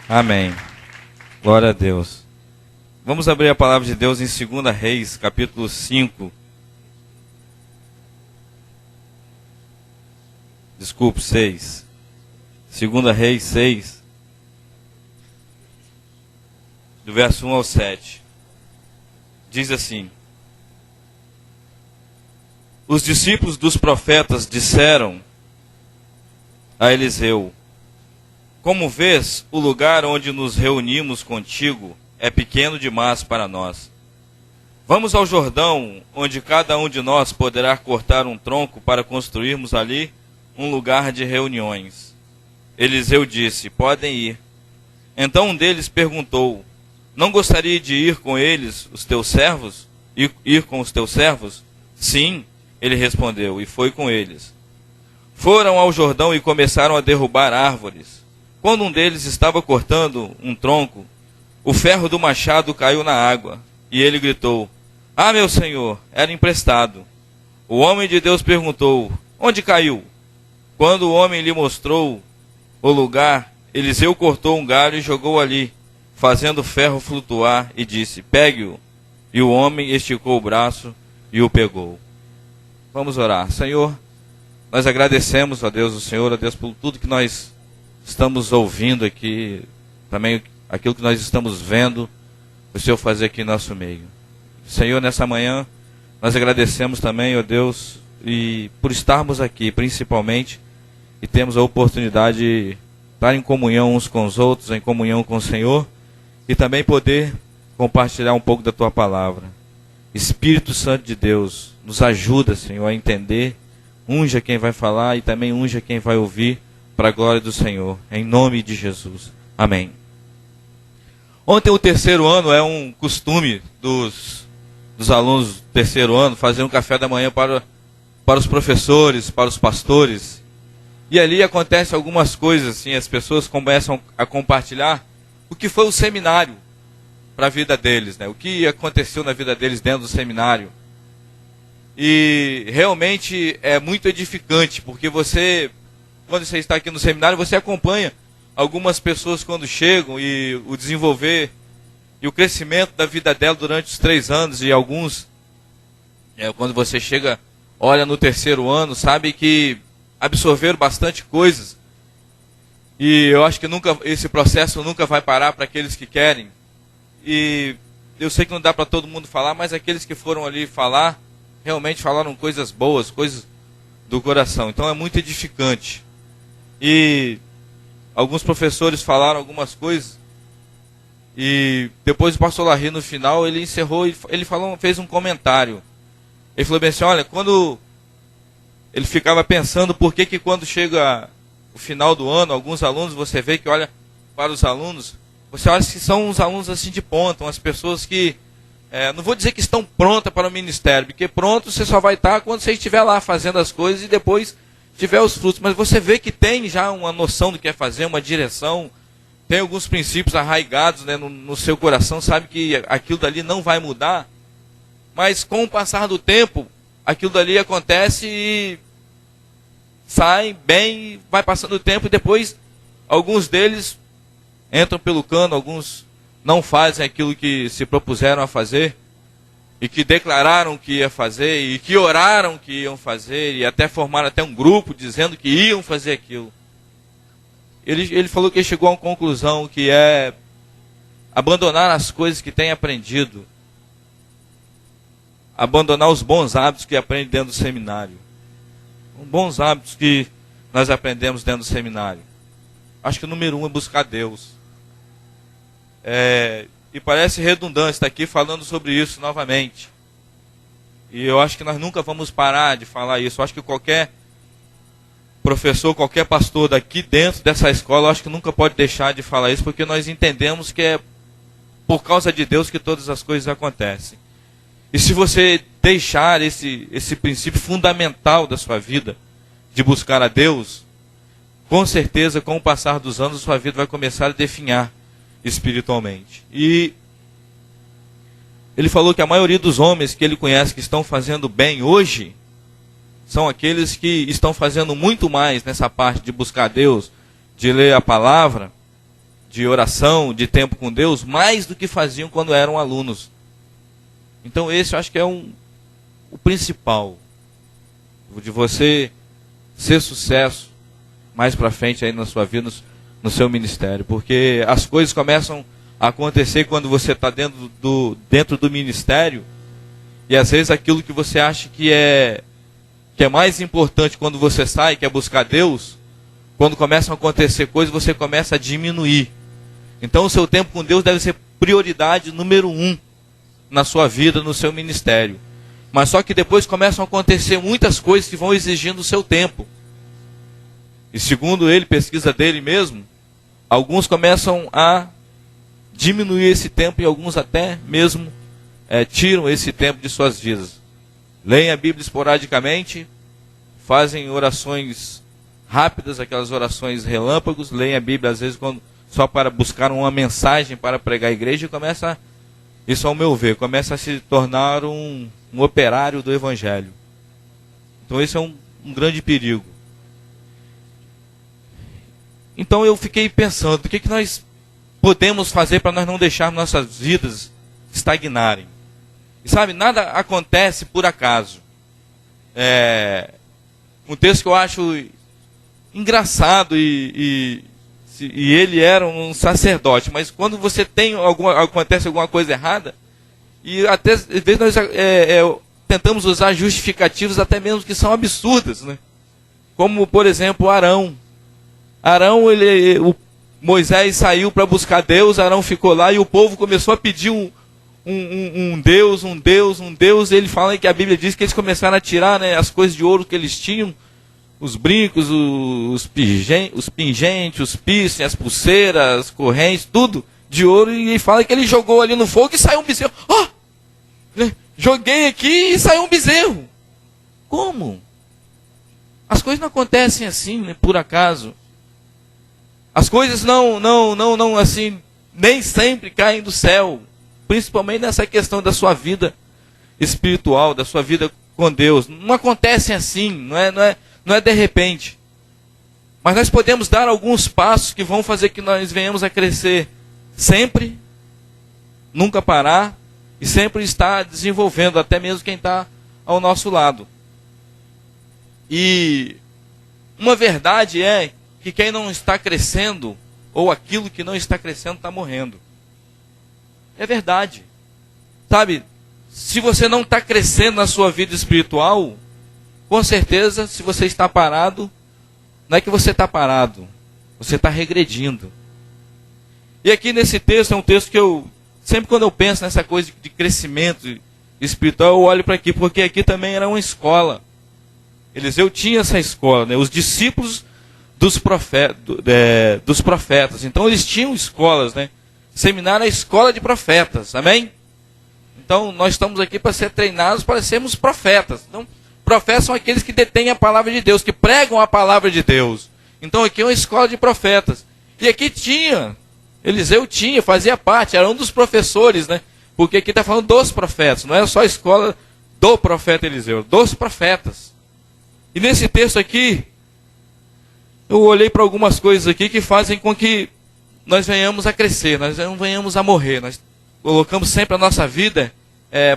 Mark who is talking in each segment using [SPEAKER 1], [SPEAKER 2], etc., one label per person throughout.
[SPEAKER 1] Amém. Glória a Deus. Vamos abrir a palavra de Deus em 2 Reis, capítulo 5. Desculpe, 6. 2 Reis 6, do verso 1 ao 7. Diz assim: Os discípulos dos profetas disseram a Eliseu: Como vês, o lugar onde nos reunimos contigo é pequeno demais para nós. Vamos ao Jordão, onde cada um de nós poderá cortar um tronco para construirmos ali um lugar de reuniões. Eliseu disse: Podem ir. Então um deles perguntou: Não gostaria de ir com eles, os teus servos? Ir com os teus servos? Sim, ele respondeu, e foi com eles. Foram ao Jordão e começaram a derrubar árvores. Quando um deles estava cortando um tronco, o ferro do machado caiu na água, e ele gritou: Ah, meu senhor, era emprestado. O homem de Deus perguntou: Onde caiu? Quando o homem lhe mostrou o lugar, Eliseu cortou um galho e jogou ali, fazendo o ferro flutuar, e disse: Pegue-o. E o homem esticou o braço e o pegou. Vamos orar. Senhor, nós agradecemos a Deus, a Deus, por tudo que nós estamos ouvindo aqui, também aquilo que nós estamos vendo o Senhor fazer aqui em nosso meio. Senhor, nessa manhã, nós agradecemos também, ó Deus, e por estarmos aqui, principalmente, e temos a oportunidade de estar em comunhão uns com os outros, em comunhão com o Senhor, e também poder compartilhar um pouco da Tua palavra. Espírito Santo de Deus, nos ajuda, Senhor, a entender, unja quem vai falar e também unja quem vai ouvir, para a glória do Senhor, em nome de Jesus. Amém. Ontem, o terceiro ano, é um costume dos alunos do terceiro ano fazer um café da manhã para os professores, para os pastores. E ali acontecem algumas coisas, assim, as pessoas começam a compartilhar o que foi o seminário para a vida deles, né? O que aconteceu na vida deles dentro do seminário. E realmente é muito edificante, porque quando você está aqui no seminário, você acompanha algumas pessoas quando chegam e o desenvolver e o crescimento da vida dela durante os 3 anos, e alguns, quando você chega, olha no terceiro ano, sabe que absorveram bastante coisas. E eu acho que esse processo nunca vai parar para aqueles que querem. E eu sei que não dá para todo mundo falar, mas aqueles que foram ali falar, realmente falaram coisas boas, coisas do coração. Então é muito edificante. E alguns professores falaram algumas coisas, e depois o pastor Larry, no final, ele encerrou, ele fez um comentário. Ele falou bem assim: olha, quando ele ficava pensando por que quando chega o final do ano, alguns alunos, você vê que olha para os alunos, você olha que são uns alunos assim de ponta, umas pessoas que, não vou dizer que estão prontas para o ministério, porque pronto você só vai estar quando você estiver lá fazendo as coisas e depois tiver os frutos, mas você vê que tem já uma noção do que é fazer, uma direção, tem alguns princípios arraigados, né, no seu coração, sabe que aquilo dali não vai mudar, mas com o passar do tempo, aquilo dali acontece e sai bem, vai passando o tempo, e depois alguns deles entram pelo cano, alguns não fazem aquilo que se propuseram a fazer, e que declararam que ia fazer, e que oraram que iam fazer, e até formaram até um grupo dizendo que iam fazer aquilo. Ele falou que ele chegou a uma conclusão, que é abandonar as coisas que tem aprendido, abandonar os bons hábitos que aprende dentro do seminário. Bons hábitos que nós aprendemos dentro do seminário. Acho que o número 1 é buscar Deus. E parece redundante estar aqui falando sobre isso novamente. E eu acho que nós nunca vamos parar de falar isso. Eu acho que qualquer professor, qualquer pastor daqui dentro dessa escola, eu acho que nunca pode deixar de falar isso, porque nós entendemos que é por causa de Deus que todas as coisas acontecem. E se você deixar esse princípio fundamental da sua vida, de buscar a Deus, com certeza, com o passar dos anos, sua vida vai começar a definhar espiritualmente. E ele falou que a maioria dos homens que ele conhece que estão fazendo bem hoje, são aqueles que estão fazendo muito mais nessa parte de buscar Deus, de ler a palavra, de oração, de tempo com Deus, mais do que faziam quando eram alunos. Então esse eu acho que é o principal de você ser sucesso mais para frente aí na sua vida, no seu ministério. Porque as coisas começam a acontecer quando você está dentro do ministério, e às vezes aquilo que você acha que é mais importante quando você sai, que é buscar Deus, quando começam a acontecer coisas, você começa a diminuir. Então o seu tempo com Deus deve ser prioridade número 1 na sua vida, no seu ministério. Mas só que depois começam a acontecer muitas coisas que vão exigindo o seu tempo. E segundo ele, pesquisa dele mesmo, alguns começam a diminuir esse tempo e alguns até mesmo tiram esse tempo de suas vidas. Leem a Bíblia esporadicamente, fazem orações rápidas, aquelas orações relâmpagos, leem a Bíblia às vezes só para buscar uma mensagem para pregar a igreja, e começa, isso ao meu ver, começa a se tornar um operário do Evangelho. Então esse é um grande perigo. Então eu fiquei pensando, o que nós podemos fazer para nós não deixarmos nossas vidas estagnarem? E sabe, nada acontece por acaso. Um texto que eu acho engraçado, e ele era um sacerdote, mas quando você acontece alguma coisa errada, e até às vezes nós tentamos usar justificativos até mesmo que são absurdas, né? Como por exemplo Arão, Moisés saiu para buscar Deus, Arão ficou lá e o povo começou a pedir um Deus, e ele fala que a Bíblia diz que eles começaram a tirar, né, as coisas de ouro que eles tinham, os brincos, os pingentes, os piercing, as pulseiras, as correntes, tudo de ouro, e ele fala que ele jogou ali no fogo e saiu um bezerro. Joguei aqui e saiu um bezerro. Como? As coisas não acontecem assim, né, por acaso. As coisas não assim, nem sempre caem do céu. Principalmente nessa questão da sua vida espiritual, da sua vida com Deus. Não acontecem assim, não é de repente. Mas nós podemos dar alguns passos que vão fazer que nós venhamos a crescer sempre, nunca parar, e sempre estar desenvolvendo, até mesmo quem está ao nosso lado. E uma verdade é que quem não está crescendo, ou aquilo que não está crescendo, está morrendo. É verdade. Sabe, se você não está crescendo na sua vida espiritual, com certeza, se você está parado, não é que você está parado, você está regredindo. E aqui nesse texto, é um texto que sempre quando eu penso nessa coisa de crescimento espiritual, eu olho para aqui, porque aqui também era uma escola. Eliseu tinha essa escola, né? Os discípulos dos profetas. Então eles tinham escolas, né? Seminário é a escola de profetas, amém? Então nós estamos aqui para ser treinados para sermos profetas. Então, profetas são aqueles que detêm a palavra de Deus, que pregam a palavra de Deus. Então aqui é uma escola de profetas. E aqui Eliseu fazia parte, era um dos professores, né? Porque aqui está falando dos profetas, não é só a escola do profeta Eliseu, dos profetas. E nesse texto aqui, eu olhei para algumas coisas aqui que fazem com que nós venhamos a crescer, nós não venhamos a morrer. Nós colocamos sempre a nossa vida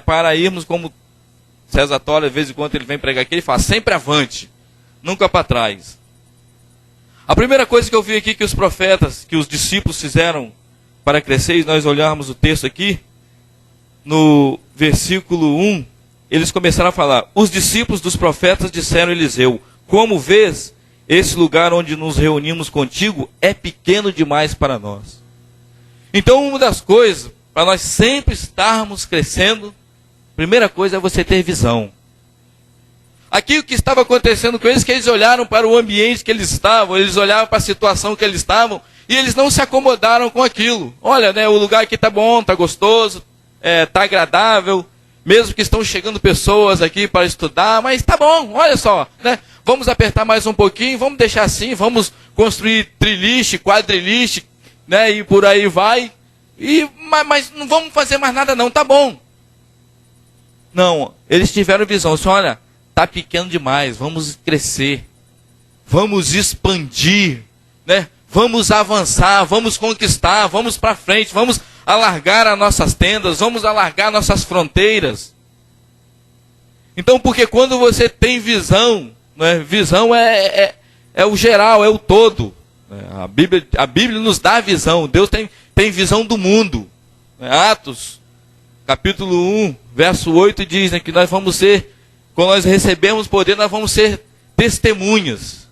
[SPEAKER 1] para irmos, como César Tola, de vez em quando ele vem pregar aqui, ele fala, sempre avante, nunca para trás. A primeira coisa que eu vi aqui que os profetas, que os discípulos fizeram para crescer, e nós olharmos o texto aqui, no versículo 1, eles começaram a falar, os discípulos dos profetas disseram a Eliseu, como vês, esse lugar onde nos reunimos contigo é pequeno demais para nós. Então, uma das coisas, para nós sempre estarmos crescendo, primeira coisa é você ter visão. Aqui o que estava acontecendo com eles, que eles olharam para o ambiente que eles estavam, eles olhavam para a situação que eles estavam, e eles não se acomodaram com aquilo. Olha, né, o lugar aqui está bom, está gostoso, está agradável, mesmo que estão chegando pessoas aqui para estudar, mas está bom, olha só, né? Vamos apertar mais um pouquinho, vamos deixar assim, vamos construir triliche, quadriliche, né, e por aí vai. Mas não vamos fazer mais nada não, tá bom. Não, eles tiveram visão, assim, olha, tá pequeno demais, vamos crescer, vamos expandir, né? vamos avançar, vamos conquistar, vamos para frente, vamos alargar as nossas tendas, vamos alargar nossas fronteiras. Então, porque quando você tem visão, né, visão é o geral, é o todo. A Bíblia nos dá visão, Deus tem visão do mundo. Atos, capítulo 1, verso 8 diz, né, que nós vamos ser, quando nós recebemos poder, nós vamos ser testemunhas.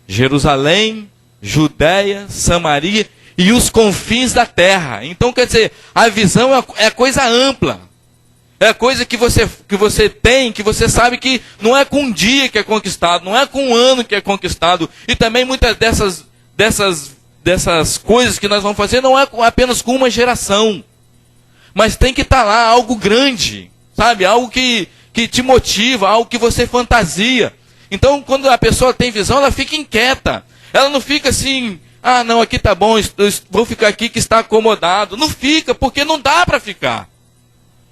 [SPEAKER 1] Jerusalém, Judéia, Samaria e os confins da terra. Então, quer dizer, a visão é coisa ampla. É coisa que você tem, que você sabe que não é com um dia que é conquistado, não é com um ano que é conquistado. E também muitas dessas coisas que nós vamos fazer não é apenas com uma geração. Mas tem que estar lá algo grande, sabe? Algo que te motiva, algo que você fantasia. Então, quando a pessoa tem visão, ela fica inquieta. Ela não fica assim, não, aqui tá bom, vou ficar aqui que está acomodado. Não fica, porque não dá para ficar.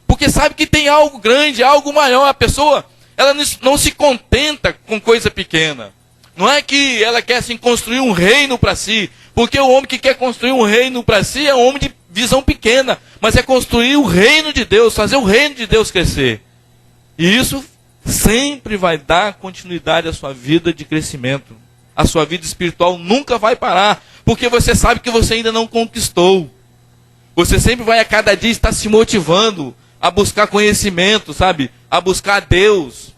[SPEAKER 1] Porque sabe que tem algo grande, algo maior. A pessoa, ela não se contenta com coisa pequena. Não é que ela quer assim, construir um reino para si. Porque o homem que quer construir um reino para si é um homem de visão pequena. Mas é construir o reino de Deus, fazer o reino de Deus crescer. E isso sempre vai dar continuidade à sua vida de crescimento. A sua vida espiritual nunca vai parar. Porque você sabe que você ainda não conquistou. Você sempre vai a cada dia estar se motivando a buscar conhecimento, sabe? A buscar Deus.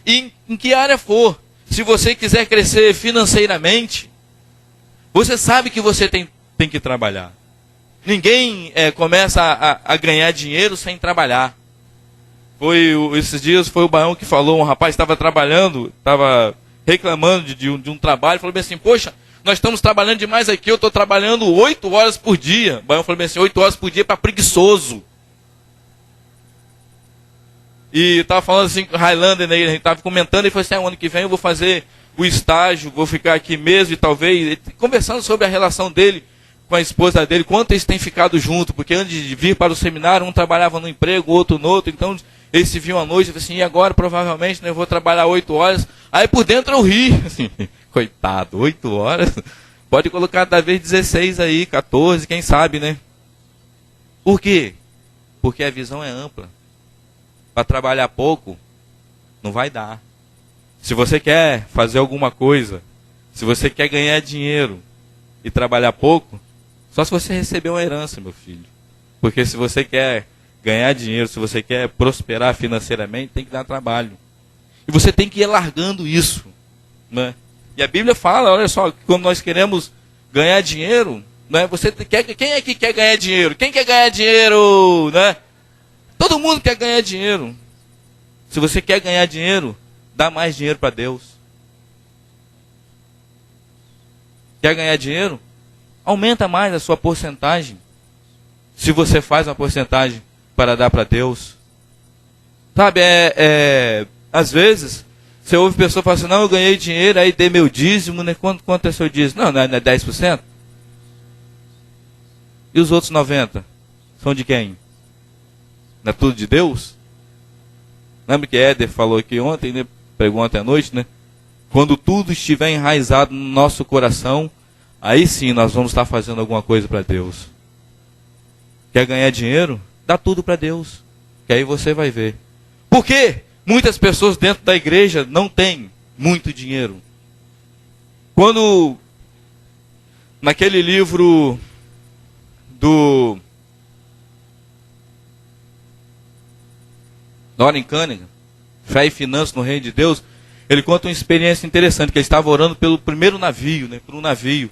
[SPEAKER 1] E em que área for. Se você quiser crescer financeiramente, você sabe que você tem que trabalhar. Ninguém começa a ganhar dinheiro sem trabalhar. Esses dias foi o Baião que falou, um rapaz estava trabalhando, estava reclamando de um trabalho, falou bem assim, poxa, nós estamos trabalhando demais aqui, eu estou trabalhando 8 horas por dia. O Baião falou bem assim, 8 horas por dia para preguiçoso. E estava falando assim com o Highlander, né, a gente estava comentando, e falou assim, o ano que vem eu vou fazer o estágio, vou ficar aqui mesmo, e talvez, conversando sobre a relação dele com a esposa dele, quanto eles têm ficado juntos, porque antes de vir para o seminário, um trabalhava no emprego, outro no outro, então eles se viam à noite, assim, e agora provavelmente eu vou trabalhar 8 horas, aí por dentro eu ri, assim, coitado, 8 horas, pode colocar talvez 16 aí, 14, quem sabe, né? Por quê? Porque a visão é ampla. Para trabalhar pouco, não vai dar. Se você quer fazer alguma coisa, se você quer ganhar dinheiro e trabalhar pouco, só se você receber uma herança, meu filho. Porque se você quer ganhar dinheiro, se você quer prosperar financeiramente, tem que dar trabalho. E você tem que ir largando isso, né? E a Bíblia fala, olha só, que quando nós queremos ganhar dinheiro, né, quem é que quer ganhar dinheiro? Quem quer ganhar dinheiro, né? Todo mundo quer ganhar dinheiro. Se você quer ganhar dinheiro, dá mais dinheiro para Deus. Quer ganhar dinheiro? Aumenta mais a sua porcentagem. Se você faz uma porcentagem para dar para Deus. Sabe, às vezes, você ouve pessoa falar assim, não, eu ganhei dinheiro, aí dei meu dízimo, né? Quanto é seu dízimo? Não é 10%? E os outros 90%? São de quem? Não é tudo de Deus? Lembra que Éder falou aqui ontem, né? Pregou ontem à noite, né? Quando tudo estiver enraizado no nosso coração, aí sim nós vamos estar fazendo alguma coisa para Deus. Quer ganhar dinheiro? Dá tudo para Deus. Que aí você vai ver. Por quê? Muitas pessoas dentro da igreja não têm muito dinheiro. Quando, naquele livro do Warren Cunningham, Fé e Finanças no Reino de Deus, ele conta uma experiência interessante, que ele estava orando pelo primeiro navio, né, por um navio.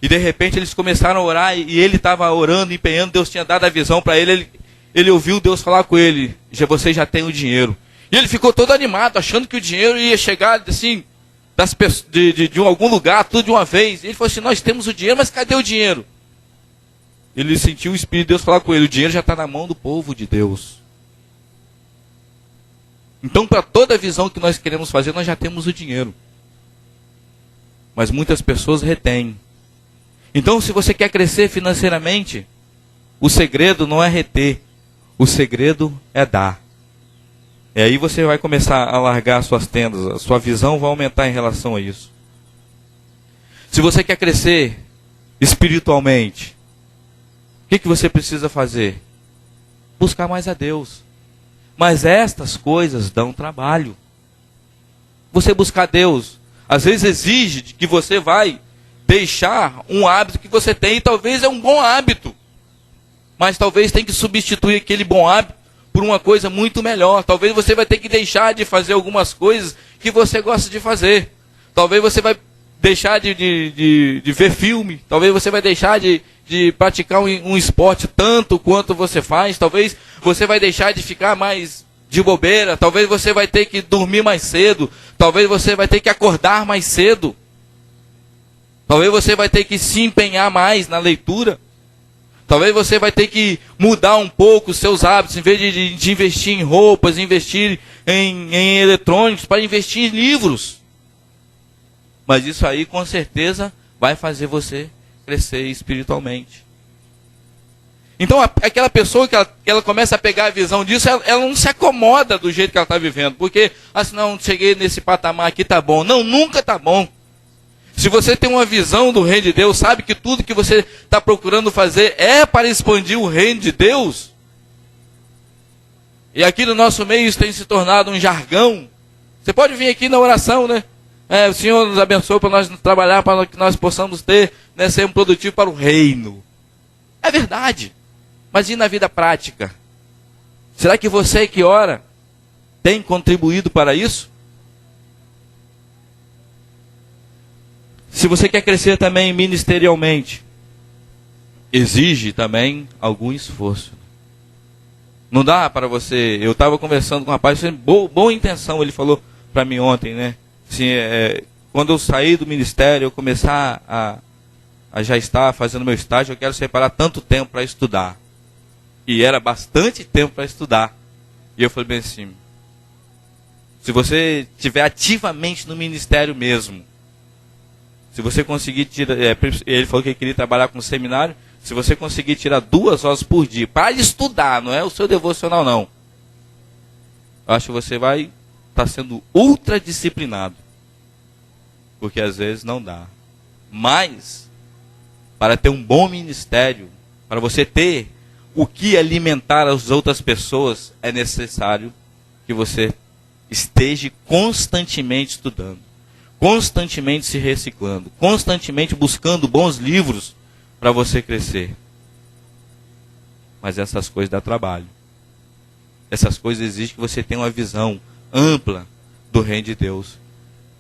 [SPEAKER 1] E de repente eles começaram a orar, e ele estava orando, empenhando, Deus tinha dado a visão para ele, ele ouviu Deus falar com ele, você já tem o dinheiro. E ele ficou todo animado, achando que o dinheiro ia chegar assim, de algum lugar, tudo de uma vez. E ele falou assim, nós temos o dinheiro, mas cadê o dinheiro? Ele sentiu o Espírito de Deus falar com ele, o dinheiro já está na mão do povo de Deus. Então, para toda a visão que nós queremos fazer, nós já temos o dinheiro. Mas muitas pessoas retêm. Então, se você quer crescer financeiramente, o segredo não é reter. O segredo é dar. E aí você vai começar a largar as suas tendas. A sua visão vai aumentar em relação a isso. Se você quer crescer espiritualmente, o que você precisa fazer? Buscar mais a Deus. Mas estas coisas dão trabalho. Você buscar Deus, às vezes exige que você vai deixar um hábito que você tem, e talvez é um bom hábito. Mas talvez tenha que substituir aquele bom hábito por uma coisa muito melhor. Talvez você vai ter que deixar de fazer algumas coisas que você gosta de fazer. Talvez você vai deixar de ver filme. Talvez você vai deixar de praticar um esporte tanto quanto você faz. Talvez você vai deixar de ficar mais de bobeira. Talvez você vai ter que dormir mais cedo. Talvez você vai ter que acordar mais cedo. Talvez você vai ter que se empenhar mais na leitura. Talvez você vai ter que mudar um pouco os seus hábitos. Em vez de investir em roupas, investir em eletrônicos, para investir em livros. Mas isso aí com certeza vai fazer você crescer espiritualmente. Então aquela pessoa que ela começa a pegar a visão disso, ela não se acomoda do jeito que ela está vivendo. Porque, assim, não, cheguei nesse patamar aqui, tá bom. Não, nunca tá bom. Se você tem uma visão do reino de Deus, sabe que tudo que você está procurando fazer é para expandir o reino de Deus. E aqui no nosso meio isso tem se tornado um jargão. Você pode vir aqui na oração, né? O Senhor nos abençoe para nós trabalhar, para que nós possamos ter, né, ser um produtivo para o reino. É verdade. Mas e na vida prática? Será que você que ora tem contribuído para isso? Se você quer crescer também ministerialmente, exige também algum esforço. Não dá para você... Eu estava conversando com um rapaz, boa intenção, ele falou para mim ontem, né? Assim, quando eu sair do ministério, eu começar a já estar fazendo meu estágio, eu quero separar tanto tempo para estudar. E era bastante tempo para estudar. E eu falei bem assim, se você estiver ativamente no ministério mesmo, se você conseguir tirar... ele falou que ele queria trabalhar com seminário. Se você conseguir tirar 2 horas por dia para estudar, não é o seu devocional não. Eu acho que você vai estar sendo ultra disciplinado. Porque às vezes não dá. Mas, para ter um bom ministério, para você ter o que alimentar as outras pessoas, é necessário que você esteja constantemente estudando. Constantemente se reciclando, constantemente buscando bons livros para você crescer. Mas essas coisas dão trabalho. Essas coisas exigem que você tenha uma visão ampla do reino de Deus.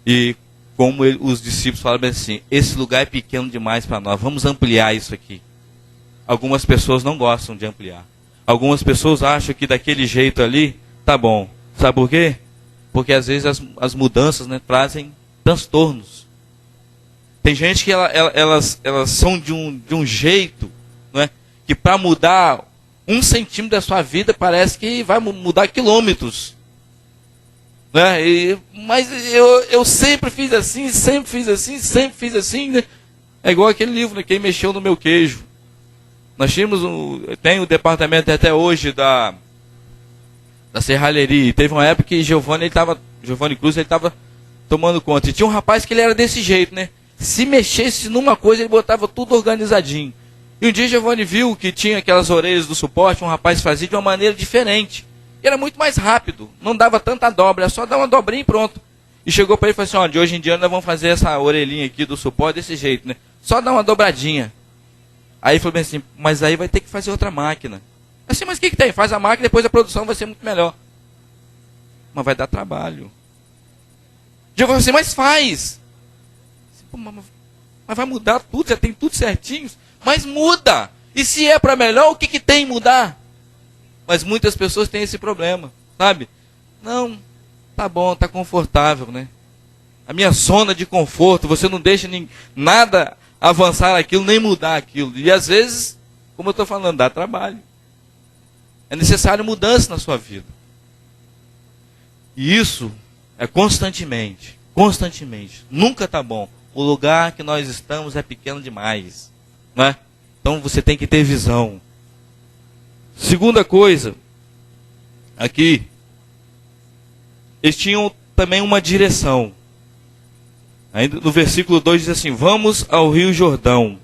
[SPEAKER 1] E como os discípulos falaram assim, esse lugar é pequeno demais para nós, vamos ampliar isso aqui. Algumas pessoas não gostam de ampliar. Algumas pessoas acham que daquele jeito ali, tá bom. Sabe por quê? Porque às vezes as mudanças, né, trazem transtornos. Tem gente que elas são de um jeito, não é? Que para mudar 1 centímetro da sua vida parece que vai mudar quilômetros. Né? Mas eu sempre fiz assim, sempre fiz assim, sempre fiz assim. Né? É igual aquele livro, né? Quem mexeu no meu queijo. Nós tem o departamento até hoje da serralheria. Teve uma época que Giovanni Cruz estava tomando conta. E tinha um rapaz que ele era desse jeito, né? Se mexesse numa coisa, ele botava tudo organizadinho. E um dia Giovanni viu que tinha aquelas orelhas do suporte, um rapaz fazia de uma maneira diferente. E era muito mais rápido, não dava tanta dobra, era só dar uma dobrinha e pronto. E chegou para ele e falou assim, ó, de hoje em dia nós vamos fazer essa orelhinha aqui do suporte desse jeito, né? Só dar uma dobradinha. Aí ele falou bem assim, mas aí vai ter que fazer outra máquina. Assim, mas o que tem? Faz a máquina e depois a produção vai ser muito melhor. Mas vai dar trabalho. Eu falei assim, mas faz. Mas vai mudar tudo, já tem tudo certinho. Mas muda. E se é para melhor, o que tem mudar? Mas muitas pessoas têm esse problema, sabe? Não, tá bom, tá confortável, né? A minha zona de conforto, você não deixa nada avançar aquilo, nem mudar aquilo. E às vezes, como eu estou falando, dá trabalho. É necessário mudança na sua vida. E isso é constantemente. Nunca tá bom. O lugar que nós estamos é pequeno demais. Né? Então você tem que ter visão. Segunda coisa, aqui, eles tinham também uma direção. Ainda no versículo 2 diz assim: vamos ao Rio Jordão.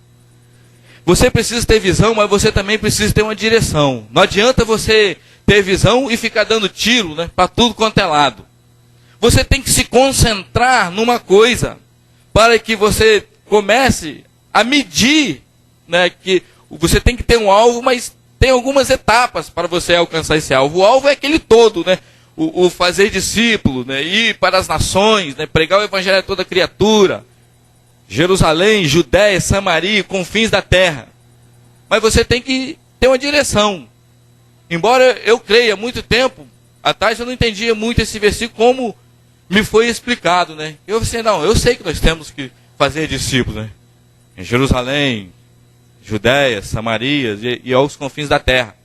[SPEAKER 1] Você precisa ter visão, mas você também precisa ter uma direção. Não adianta você ter visão e ficar dando tiro, né, para tudo quanto é lado. Você tem que se concentrar numa coisa, para que você comece a medir, né, que você tem que ter um alvo, mas tem algumas etapas para você alcançar esse alvo. O alvo é aquele todo, né? O fazer discípulo, né? Ir para as nações, né? Pregar o evangelho a toda criatura. Jerusalém, Judéia, Samaria, confins da terra. Mas você tem que ter uma direção. Embora eu creia, muito tempo atrás eu não entendia muito esse versículo como me foi explicado, né? Eu disse, não, eu sei que nós temos que fazer discípulos, né? Em Jerusalém, Judéia, Samaria e aos confins da terra.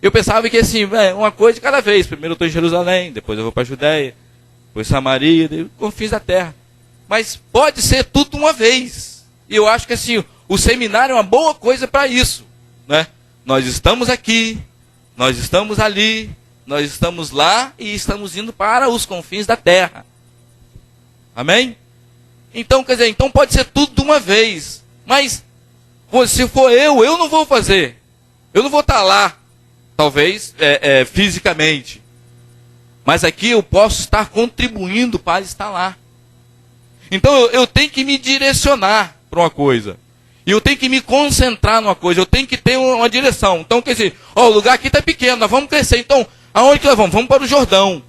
[SPEAKER 1] Eu pensava que assim, uma coisa de cada vez. Primeiro eu estou em Jerusalém, depois eu vou para a Judéia, depois Samaria, depois confins da terra. Mas pode ser tudo uma vez. E eu acho que assim, o seminário é uma boa coisa para isso, né? Nós estamos aqui, nós estamos ali, nós estamos lá e estamos indo para os confins da terra. Amém? Então, quer dizer, então pode ser tudo de uma vez. Mas se for eu não vou fazer. Eu não vou estar lá, talvez, fisicamente. Mas aqui eu posso estar contribuindo para estar lá. Então eu tenho que me direcionar para uma coisa. E eu tenho que me concentrar numa coisa. Eu tenho que ter uma direção. Então, quer dizer, o lugar aqui está pequeno, nós vamos crescer. Então, aonde que nós vamos? Vamos para o Jordão.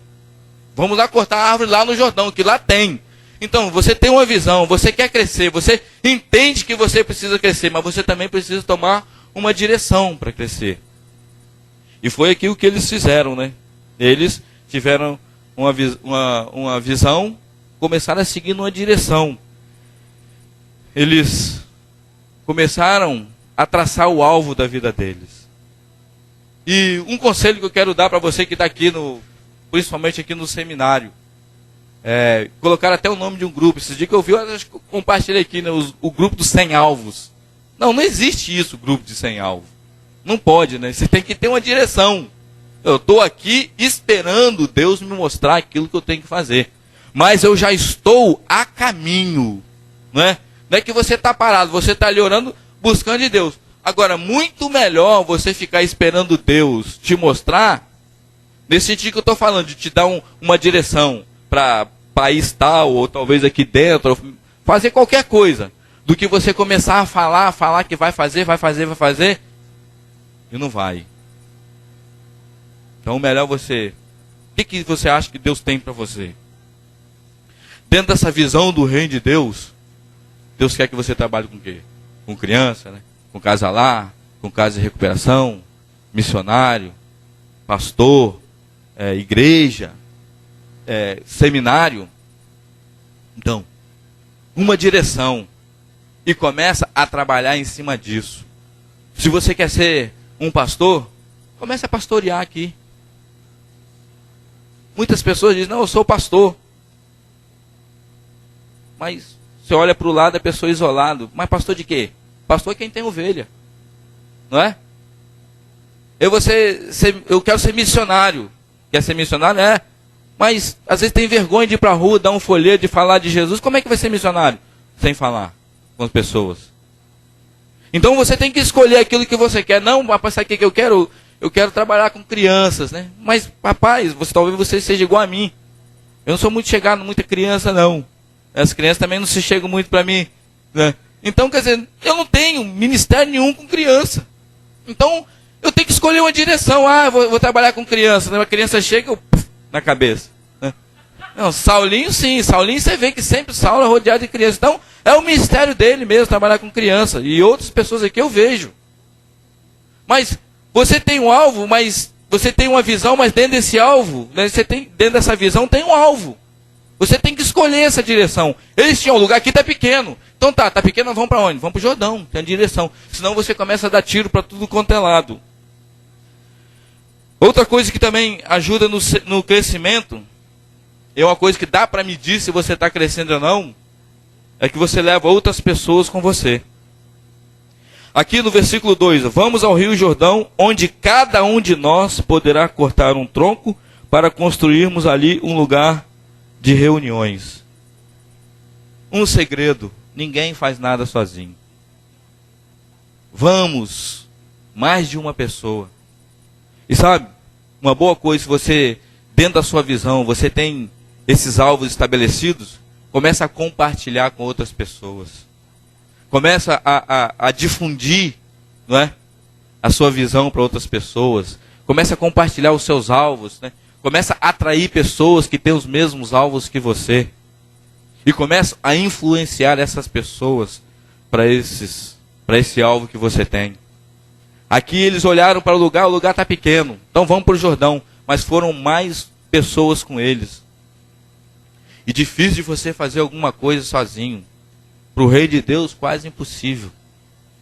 [SPEAKER 1] Vamos lá cortar a árvore lá no Jordão, que lá tem. Então, você tem uma visão, você quer crescer, você entende que você precisa crescer, mas você também precisa tomar uma direção para crescer. E foi aquilo que eles fizeram, né? Eles tiveram uma visão, começaram a seguir numa direção. Eles começaram a traçar o alvo da vida deles. E um conselho que eu quero dar para você que está aqui, principalmente aqui no seminário, colocaram até o nome de um grupo. Esses dias que eu vi, eu compartilhei aqui, né, o grupo dos 100 alvos. Não existe isso, grupo de 100 alvos. Não pode, né? Você tem que ter uma direção. Eu estou aqui esperando Deus me mostrar aquilo que eu tenho que fazer. Mas eu já estou a caminho. Não é que você está parado, você está ali orando, buscando de Deus. Agora, muito melhor você ficar esperando Deus te mostrar, nesse sentido que eu estou falando, de te dar uma direção para país tal, ou talvez aqui dentro, fazer qualquer coisa, do que você começar a falar que vai fazer, e não vai. Então, melhor você... O que você acha que Deus tem para você? Dentro dessa visão do reino de Deus, Deus quer que você trabalhe com o quê? Com criança, né? Com casalar, com casa de recuperação, missionário, pastor, igreja, seminário. Então, uma direção. E começa a trabalhar em cima disso. Se você quer ser um pastor, comece a pastorear aqui. Muitas pessoas dizem, não, eu sou pastor. Mas você olha para o lado, a pessoa isolado. Mas pastor de quê? Pastor é quem tem ovelha. Não é? Eu quero ser missionário. Quer ser missionário? Mas às vezes tem vergonha de ir para a rua, dar um folheto, de falar de Jesus. Como é que vai ser missionário? Sem falar com as pessoas. Então você tem que escolher aquilo que você quer. Não, rapaz, sabe o que eu quero? Eu quero trabalhar com crianças, né? Mas, rapaz, talvez você seja igual a mim. Eu não sou muito chegado, muita criança, não. As crianças também não se chegam muito para mim, né? Então, quer dizer, eu não tenho ministério nenhum com criança. Então, eu tenho que escolher uma direção. Vou trabalhar com criança. Né? Uma criança chega, na cabeça. Né? Não, Saulinho sim. Saulinho você vê que sempre Saulo é rodeado de criança. Então, é o ministério dele mesmo, trabalhar com criança. E outras pessoas aqui eu vejo. Mas, você tem um alvo, mas você tem uma visão, mas dentro desse alvo, né, dentro dessa visão tem um alvo. Você tem que escolher essa direção. Eles tinham, o lugar aqui está pequeno. Então tá pequeno, nós vamos para onde? Vamos para o Jordão, tem a direção. Senão você começa a dar tiro para tudo quanto é lado. Outra coisa que também ajuda no crescimento, é uma coisa que dá para medir se você está crescendo ou não, é que você leva outras pessoas com você. Aqui no versículo 2, vamos ao Rio Jordão, onde cada um de nós poderá cortar um tronco para construirmos ali um lugar de reuniões. um segredo: ninguém faz nada sozinho. Vamos, mais de uma pessoa. E sabe, uma boa coisa, se você, dentro da sua visão, você tem esses alvos estabelecidos, começa a compartilhar com outras pessoas. Começa a difundir, não é, a sua visão para outras pessoas. Começa a compartilhar os seus alvos, né? Começa a atrair pessoas que têm os mesmos alvos que você. E começa a influenciar essas pessoas para esse alvo que você tem. Aqui eles olharam para o lugar está pequeno, então vamos para o Jordão. Mas foram mais pessoas com eles. E difícil de você fazer alguma coisa sozinho. Para o rei de Deus, quase impossível.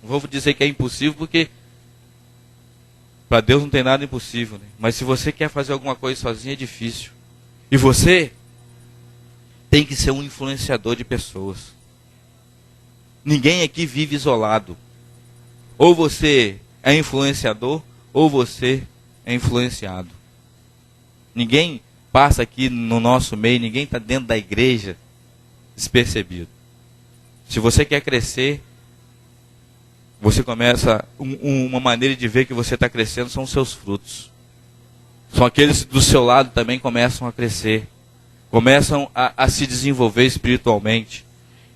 [SPEAKER 1] Não vou dizer que é impossível, porque para Deus não tem nada impossível, né? Mas se você quer fazer alguma coisa sozinho, é difícil. E você tem que ser um influenciador de pessoas. Ninguém aqui vive isolado. Ou você é influenciador, ou você é influenciado. Ninguém passa aqui no nosso meio, ninguém está dentro da igreja despercebido. Se você quer crescer, você começa, uma maneira de ver que você está crescendo são os seus frutos. São aqueles do seu lado também começam a crescer. Começam a se desenvolver espiritualmente.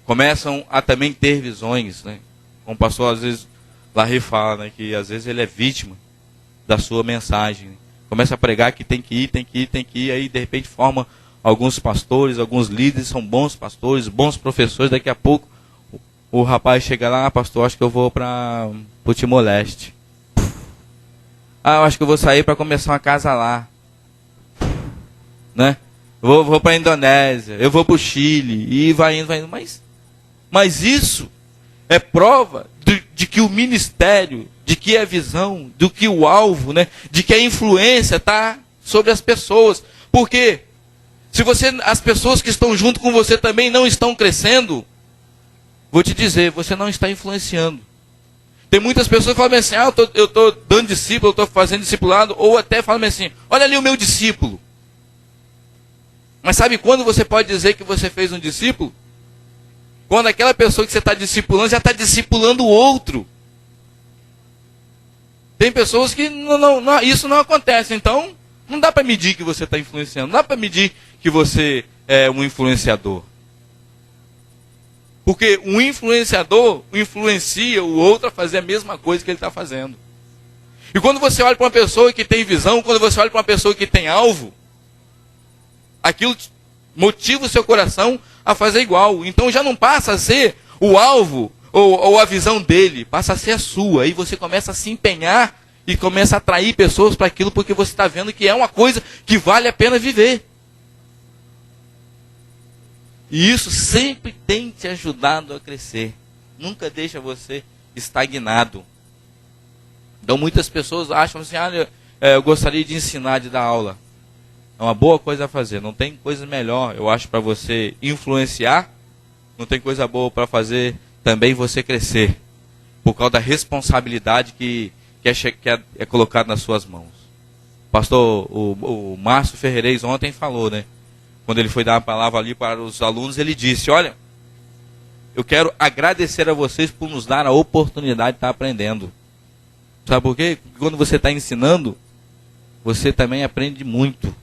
[SPEAKER 1] Começam a também ter visões, né? Como o pastor às vezes Larry fala, né, que às vezes ele é vítima da sua mensagem. Começa a pregar que tem que ir, aí de repente forma alguns pastores, alguns líderes, são bons pastores, bons professores, daqui a pouco o rapaz chega lá: pastor, acho que eu vou para o Timor-Leste. Eu acho que eu vou sair para começar uma casa lá. Né? Vou para a Indonésia, eu vou para o Chile, e vai indo. Mas isso é prova de que o ministério, de que a visão, do que o alvo, né, de que a influência está sobre as pessoas. Porque se as pessoas que estão junto com você também não estão crescendo, vou te dizer, você não está influenciando. Tem muitas pessoas que falam assim: eu estou dando discípulo, eu estou fazendo discipulado, ou até falam assim: olha ali o meu discípulo. Mas sabe quando você pode dizer que você fez um discípulo? Quando aquela pessoa que você está discipulando já está discipulando o outro. Tem pessoas que isso não acontece. Então, não dá para medir que você está influenciando. Não dá para medir que você é um influenciador. Porque um influenciador influencia o outro a fazer a mesma coisa que ele está fazendo. E quando você olha para uma pessoa que tem visão, quando você olha para uma pessoa que tem alvo, aquilo motiva o seu coração a fazer igual. Então já não passa a ser o alvo ou a visão dele, passa a ser a sua. Aí você começa a se empenhar e começa a atrair pessoas para aquilo, porque você está vendo que é uma coisa que vale a pena viver. E isso sempre tem te ajudado a crescer. Nunca deixa você estagnado. Então muitas pessoas acham assim: eu gostaria de ensinar, de dar aula. É uma boa coisa a fazer. Não tem coisa melhor, eu acho, para você influenciar. Não tem coisa boa para fazer também você crescer. Por causa da responsabilidade que é colocada nas suas mãos. O pastor, o Márcio Ferreirez ontem falou, né? Quando ele foi dar uma palavra ali para os alunos, ele disse: olha, eu quero agradecer a vocês por nos dar a oportunidade de estar aprendendo. Sabe por quê? Porque quando você está ensinando, você também aprende muito.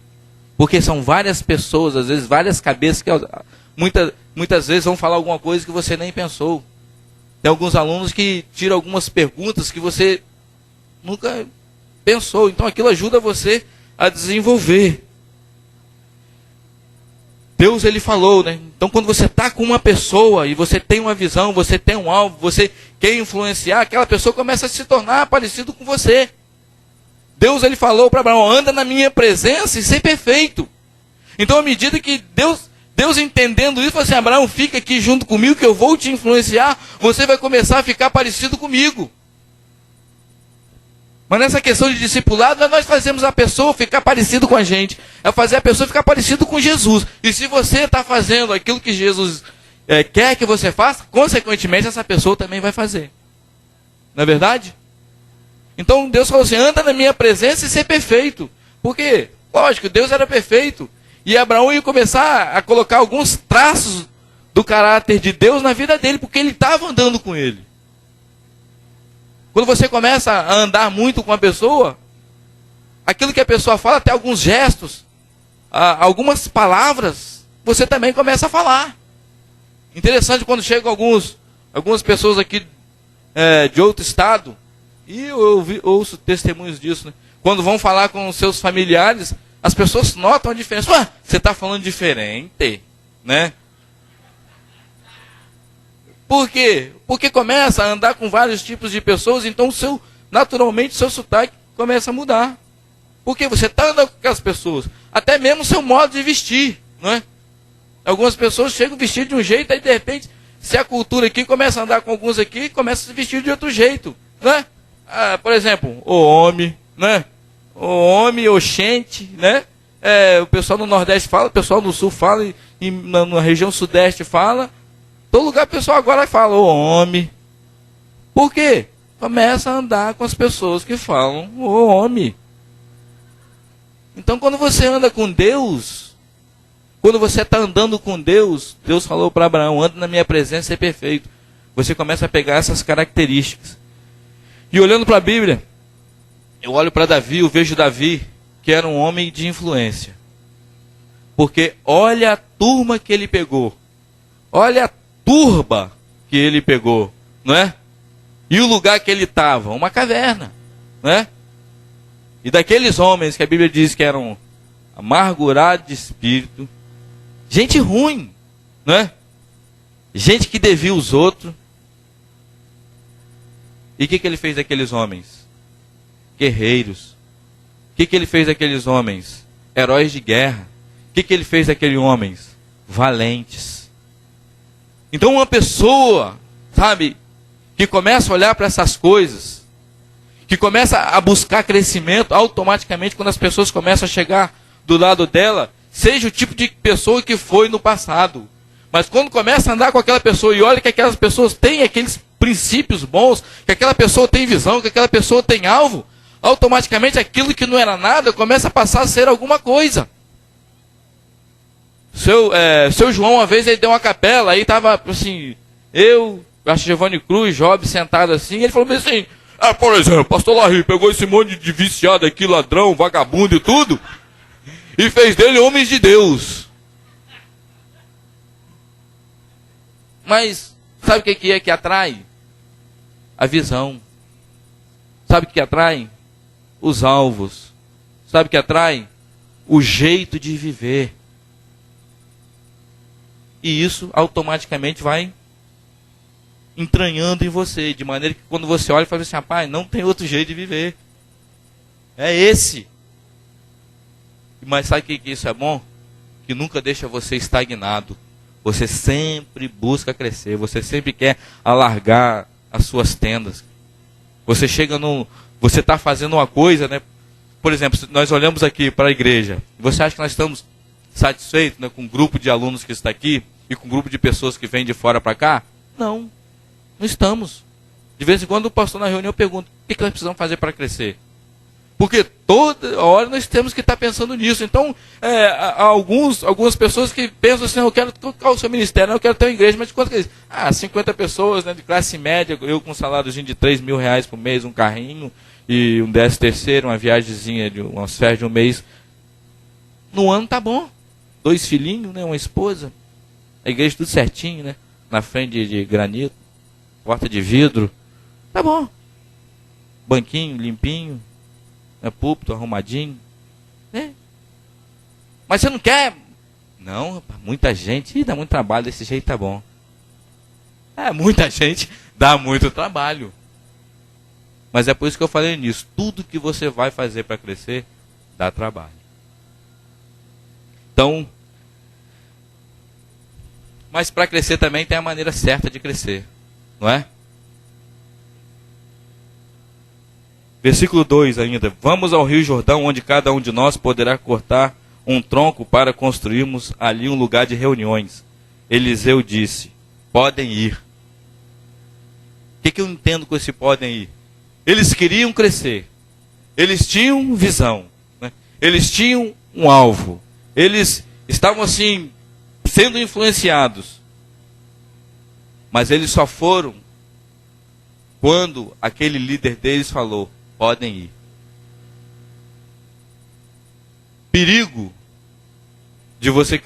[SPEAKER 1] Porque são várias pessoas, às vezes várias cabeças, que muitas vezes vão falar alguma coisa que você nem pensou. Tem alguns alunos que tiram algumas perguntas que você nunca pensou. Então aquilo ajuda você a desenvolver. Deus, ele falou, né? Então quando você está com uma pessoa e você tem uma visão, você tem um alvo, você quer influenciar, aquela pessoa começa a se tornar parecido com você. Deus, ele falou para Abraão: anda na minha presença e ser perfeito. Então, à medida que Deus entendendo isso, falou assim: Abraão, fica aqui junto comigo que eu vou te influenciar, você vai começar a ficar parecido comigo. Mas nessa questão de discipulado, nós fazemos a pessoa ficar parecido com a gente. É fazer a pessoa ficar parecido com Jesus. E se você está fazendo aquilo que Jesus quer que você faça, consequentemente essa pessoa também vai fazer. Não é verdade? Então Deus falou assim: anda na minha presença e ser perfeito. Porque, lógico, Deus era perfeito. E Abraão ia começar a colocar alguns traços do caráter de Deus na vida dele, porque ele estava andando com ele. Quando você começa a andar muito com a pessoa, aquilo que a pessoa fala, até alguns gestos, algumas palavras, você também começa a falar. Interessante quando chegam algumas pessoas aqui de outro estado, e eu ouço testemunhos disso, né? Quando vão falar com os seus familiares, as pessoas notam a diferença. Ué, você está falando diferente, né? Por quê? Porque começa a andar com vários tipos de pessoas, então naturalmente o seu sotaque começa a mudar. Porque você está andando com aquelas pessoas. Até mesmo o seu modo de vestir, não é? Algumas pessoas chegam vestidas de um jeito, aí de repente, se a cultura aqui começa a andar com alguns aqui, começa a se vestir de outro jeito, né? Por exemplo, o homem, né? O homem, oxente, né? O pessoal no Nordeste fala, o pessoal no Sul fala, e na região Sudeste fala. Todo lugar o pessoal agora fala o homem. Por quê? Começa a andar com as pessoas que falam o homem. Então quando você anda com Deus, quando você está andando com Deus, Deus falou para Abraão, anda na minha presença e é perfeito. Você começa a pegar essas características. E olhando para a Bíblia, eu olho para Davi, eu vejo Davi, que era um homem de influência. Porque olha a turma que ele pegou. Olha a turba que ele pegou, não é? E o lugar que ele estava, uma caverna, não é? E daqueles homens que a Bíblia diz que eram amargurados de espírito, gente ruim, não é? Gente que devia os outros. E o que ele fez daqueles homens? Guerreiros. O que ele fez daqueles homens? Heróis de guerra. O que ele fez daqueles homens? Valentes. Então uma pessoa, sabe, que começa a olhar para essas coisas, que começa a buscar crescimento, automaticamente quando as pessoas começam a chegar do lado dela, seja o tipo de pessoa que foi no passado. Mas quando começa a andar com aquela pessoa e olha que aquelas pessoas têm aqueles princípios bons, que aquela pessoa tem visão, que aquela pessoa tem alvo, automaticamente aquilo que não era nada começa a passar a ser alguma coisa. Seu João, uma vez, ele deu uma capela, aí estava assim, acho que Giovanni Cruz, Job, sentado assim, e ele falou assim, por exemplo, pastor Larry pegou esse monte de viciado aqui, ladrão, vagabundo e tudo, e fez dele homens de Deus. Mas, sabe o que é que atrai? A visão. Sabe o que atrai? Os alvos. Sabe o que atrai? O jeito de viver. E isso automaticamente vai entranhando em você, de maneira que quando você olha e fala assim, rapaz, não tem outro jeito de viver. É esse. Mas sabe que isso é bom? Que nunca deixa você estagnado. Você sempre busca crescer, você sempre quer alargar as suas tendas. Você você está fazendo uma coisa, né? Por exemplo, nós olhamos aqui para a igreja, você acha que nós estamos satisfeitos, né, com o grupo de alunos que está aqui e com o grupo de pessoas que vêm de fora para cá? Não estamos. De vez em quando o pastor na reunião pergunta, o que nós precisamos fazer para crescer? Porque toda hora nós temos que estar pensando nisso. Então, há algumas pessoas que pensam assim, eu quero tocar o seu ministério, eu quero ter uma igreja, mas de quanto que é isso? 50 pessoas, né, de classe média, eu com um saláriozinho de 3 mil reais por mês, um carrinho, e um 10º, uma viagemzinha de umas férias de um mês. No ano tá bom. 2 filhinhos, né, uma esposa. A igreja tudo certinho, né? Na frente de granito, porta de vidro. Tá bom. Banquinho limpinho, né, púlpito arrumadinho. Né? Mas você não quer? Não, rapaz, muita gente, dá muito trabalho, desse jeito tá bom. Muita gente dá muito trabalho. Mas é por isso que eu falei nisso. Tudo que você vai fazer para crescer, dá trabalho. Então, mas para crescer também tem a maneira certa de crescer, não é? Versículo 2 ainda. Vamos ao Rio Jordão, onde cada um de nós poderá cortar um tronco para construirmos ali um lugar de reuniões. Eliseu disse, podem ir. O que eu entendo com esse podem ir? Eles queriam crescer. Eles tinham visão, né? Eles tinham um alvo. Eles estavam assim, sendo influenciados. Mas eles só foram quando aquele líder deles falou: podem ir. Perigo de você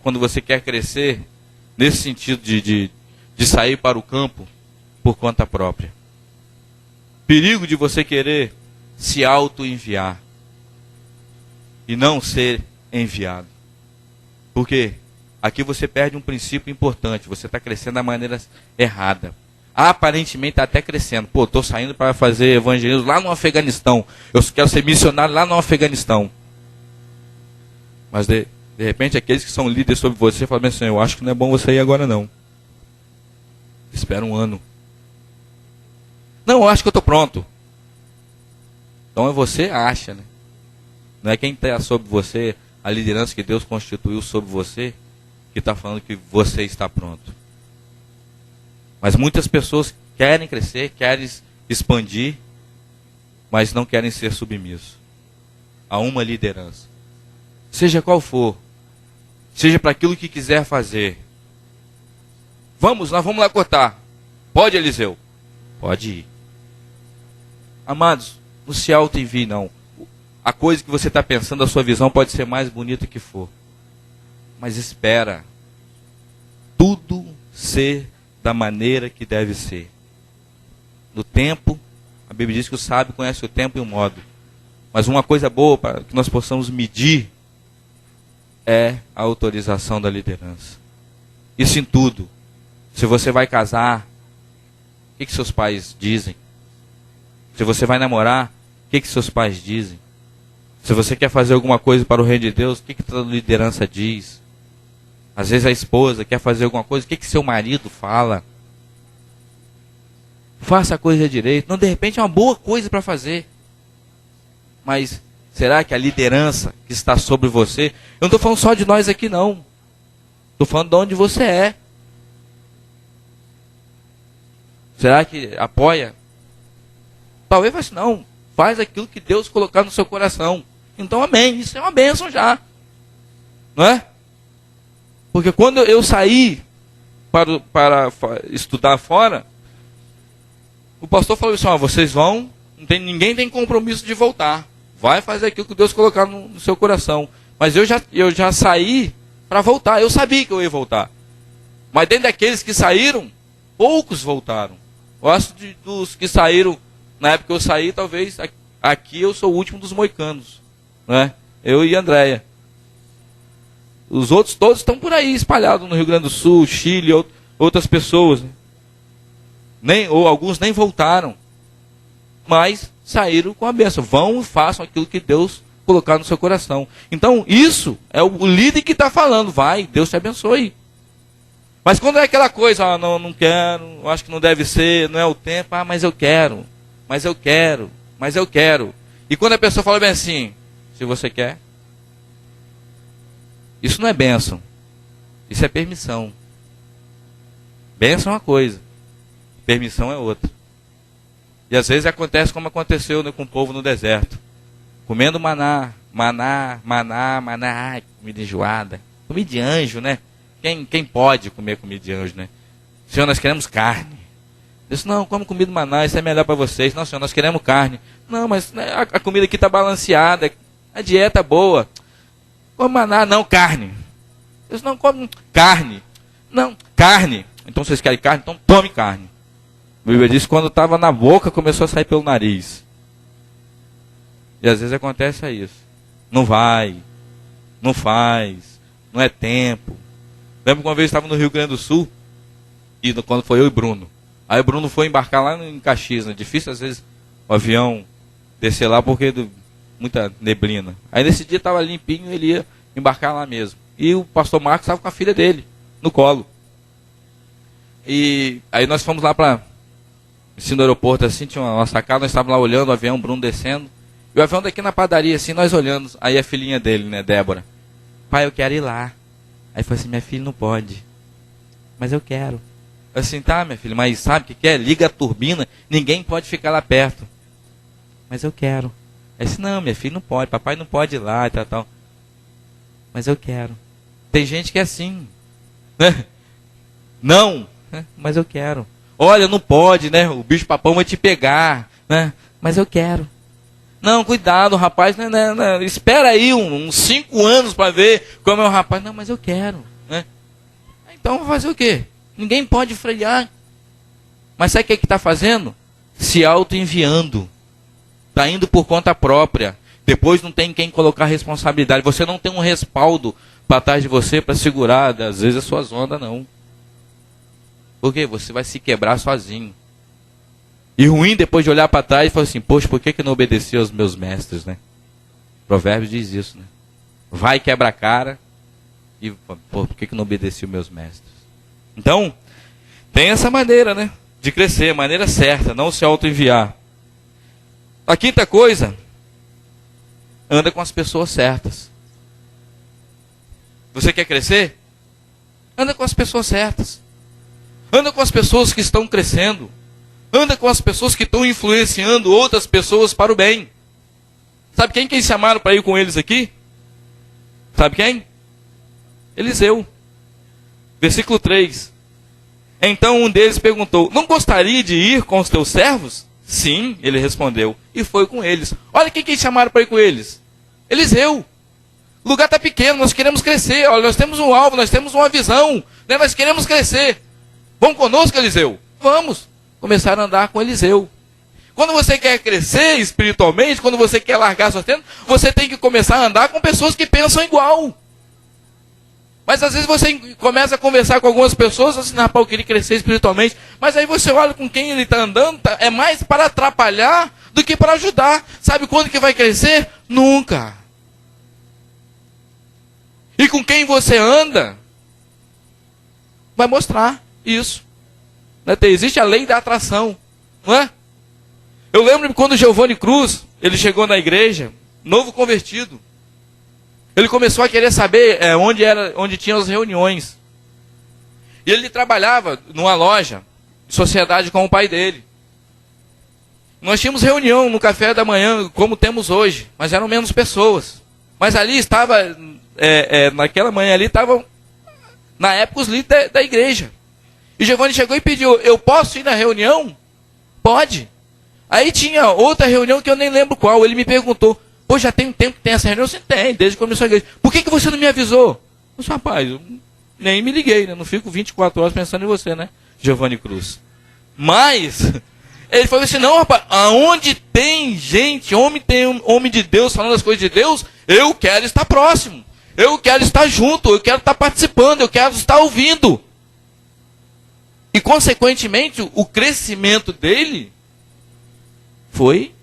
[SPEAKER 1] quando você quer crescer, nesse sentido de sair para o campo por conta própria. Perigo de você querer se auto-enviar e não ser enviado. Porque aqui você perde um princípio importante. Você está crescendo da maneira errada. Aparentemente está até crescendo. Pô, estou saindo para fazer evangelismo lá no Afeganistão. Eu quero ser missionário lá no Afeganistão. Mas de repente aqueles que são líderes sobre você falam assim: eu acho que não é bom você ir agora não. Espera um ano. Não, eu acho que eu estou pronto. Então você acha, né? Não é quem está sobre você, a liderança que Deus constituiu sobre você, que está falando que você está pronto. Mas muitas pessoas querem crescer, querem expandir, mas não querem ser submissos a uma liderança. Seja qual for, seja para aquilo que quiser fazer. Nós vamos lá cortar. Pode, Eliseu? Pode ir. Amados, não se auto-envie não. A coisa que você está pensando, a sua visão pode ser mais bonita que for. Mas espera tudo ser da maneira que deve ser. No tempo, a Bíblia diz que o sábio conhece o tempo e o modo. Mas uma coisa boa para que nós possamos medir é a autorização da liderança. Isso em tudo. Se você vai casar, o que seus pais dizem? Se você vai namorar, o que seus pais dizem? Se você quer fazer alguma coisa para o reino de Deus, o que toda liderança diz? Às vezes a esposa quer fazer alguma coisa, o que seu marido fala? Faça a coisa direito. Não, de repente é uma boa coisa para fazer. Mas será que a liderança que está sobre você... Eu não estou falando só de nós aqui não. Estou falando de onde você é. Será que apoia? Talvez fale assim: não, faz aquilo que Deus colocar no seu coração. Então amém, isso é uma bênção já. Não é? Porque quando eu saí para estudar fora, o pastor falou assim: vocês vão, ninguém tem compromisso de voltar. Vai fazer aquilo que Deus colocar no seu coração. Mas eu já saí para voltar. Eu sabia que eu ia voltar. Mas dentro daqueles que saíram, poucos voltaram. Eu acho dos que saíram, na época que eu saí, talvez aqui eu sou o último dos moicanos. Né? Eu e Andréia. Os outros todos estão por aí, espalhados no Rio Grande do Sul, Chile, outras pessoas. Né? Ou alguns nem voltaram. Mas saíram com a bênção. Vão e façam aquilo que Deus colocar no seu coração. Então, isso é o líder que está falando. Vai, Deus te abençoe. Mas quando é aquela coisa: não quero, acho que não deve ser, não é o tempo, mas eu quero, mas eu quero, mas eu quero. E quando a pessoa fala bem assim: se você quer, isso não é bênção, isso é permissão. Bênção é uma coisa, permissão é outra. E às vezes acontece como aconteceu, né, com o povo no deserto. Comendo maná, ai, comida enjoada. Comida de anjo, né? Quem pode comer comida de anjo, né? Senhor, nós queremos carne. Deus: não, come comida maná, isso é melhor para vocês. Não, Senhor, nós queremos carne. Não, mas a comida aqui está balanceada, a dieta boa. Come maná, não, carne. Deus: não, come carne. Não, carne. Então vocês querem carne? Então tome carne. A Bíblia diz que quando estava na boca, começou a sair pelo nariz. E às vezes acontece isso. Não vai, não faz, não é tempo. Lembro que uma vez estava no Rio Grande do Sul, e quando foi eu e Bruno. Aí o Bruno foi embarcar lá em Caxias, né? Difícil às vezes o avião descer lá porque muita neblina. Aí nesse dia estava limpinho, ele ia embarcar lá mesmo. E o pastor Marcos estava com a filha dele, no colo. E aí nós fomos lá para no aeroporto, assim, tinha uma sacada, nós estávamos lá olhando o avião, o Bruno descendo. E o avião daqui na padaria, assim, nós olhando. Aí a filhinha dele, né, Débora: pai, eu quero ir lá. Aí falou assim: minha filha, não pode. Mas eu quero. Eu assim: tá, minha filha, mas sabe o que quer? Liga a turbina, ninguém pode ficar lá perto. Mas eu quero. Aí disse: não, minha filha, não pode, papai não pode ir lá e tal. Mas eu quero. Tem gente que é assim, né? Não, mas eu quero. Olha, não pode, né? O bicho-papão vai te pegar, né? Mas eu quero. Não, cuidado, rapaz. Não. Espera aí uns 5 anos para ver como é o rapaz. Não, mas eu quero, né? Então vai fazer o quê? Ninguém pode frear. Mas sabe o que está fazendo? Se auto-enviando. Está indo por conta própria. Depois não tem quem colocar responsabilidade. Você não tem um respaldo para trás de você para segurar, às vezes, as suas ondas, não. Por quê? Você vai se quebrar sozinho. E ruim depois de olhar para trás e falar assim, poxa, por que não obedeci aos meus mestres, né? Provérbios diz isso, né? Vai, quebra a cara e, por que não obedeci aos meus mestres? Então, tem essa maneira, né? De crescer, maneira certa, não se auto-enviar. A quinta coisa, anda com as pessoas certas. Você quer crescer? Anda com as pessoas certas. Anda com as pessoas que estão crescendo. Anda com as pessoas que estão influenciando outras pessoas para o bem. Sabe quem chamaram para ir com eles aqui? Sabe quem? Eliseu. Versículo 3. Então um deles perguntou, não gostaria de ir com os teus servos? Sim, ele respondeu, e foi com eles. Olha quem chamaram para ir com eles. Eliseu. O lugar está pequeno, nós queremos crescer. Olha, nós temos um alvo, nós temos uma visão, né? Nós queremos crescer. Vão conosco, Eliseu? Vamos. Começaram a andar com Eliseu. Quando você quer crescer espiritualmente, quando você quer largar suas tendas, você tem que começar a andar com pessoas que pensam igual. Mas às vezes você começa a conversar com algumas pessoas, assim, rapaz, eu queria crescer espiritualmente. Mas aí você olha com quem ele está andando, é mais para atrapalhar do que para ajudar. Sabe quando que vai crescer? Nunca. E com quem você anda, vai mostrar isso. Existe a lei da atração, não é? Eu lembro quando o Giovanni Cruz, ele chegou na igreja, novo convertido. Ele começou a querer saber onde tinham as reuniões. E ele trabalhava numa loja de sociedade com o pai dele. Nós tínhamos reunião no café da manhã, como temos hoje, mas eram menos pessoas. Mas ali estava, naquela manhã ali, estavam, na época, os líderes da igreja. E Giovanni chegou e pediu, eu posso ir na reunião? Pode. Aí tinha outra reunião que eu nem lembro qual. Ele me perguntou, pô, já tem um tempo que tem essa reunião? Você tem, desde que começou a igreja. Por que você não me avisou? Eu disse, rapaz, eu nem me liguei, né? Não fico 24 horas pensando em você, né? Giovanni Cruz. Mas, ele falou assim, não, rapaz, aonde tem gente, homem de Deus falando as coisas de Deus, eu quero estar próximo. Eu quero estar junto, eu quero estar participando, eu quero estar ouvindo. E, consequentemente, o crescimento dele foi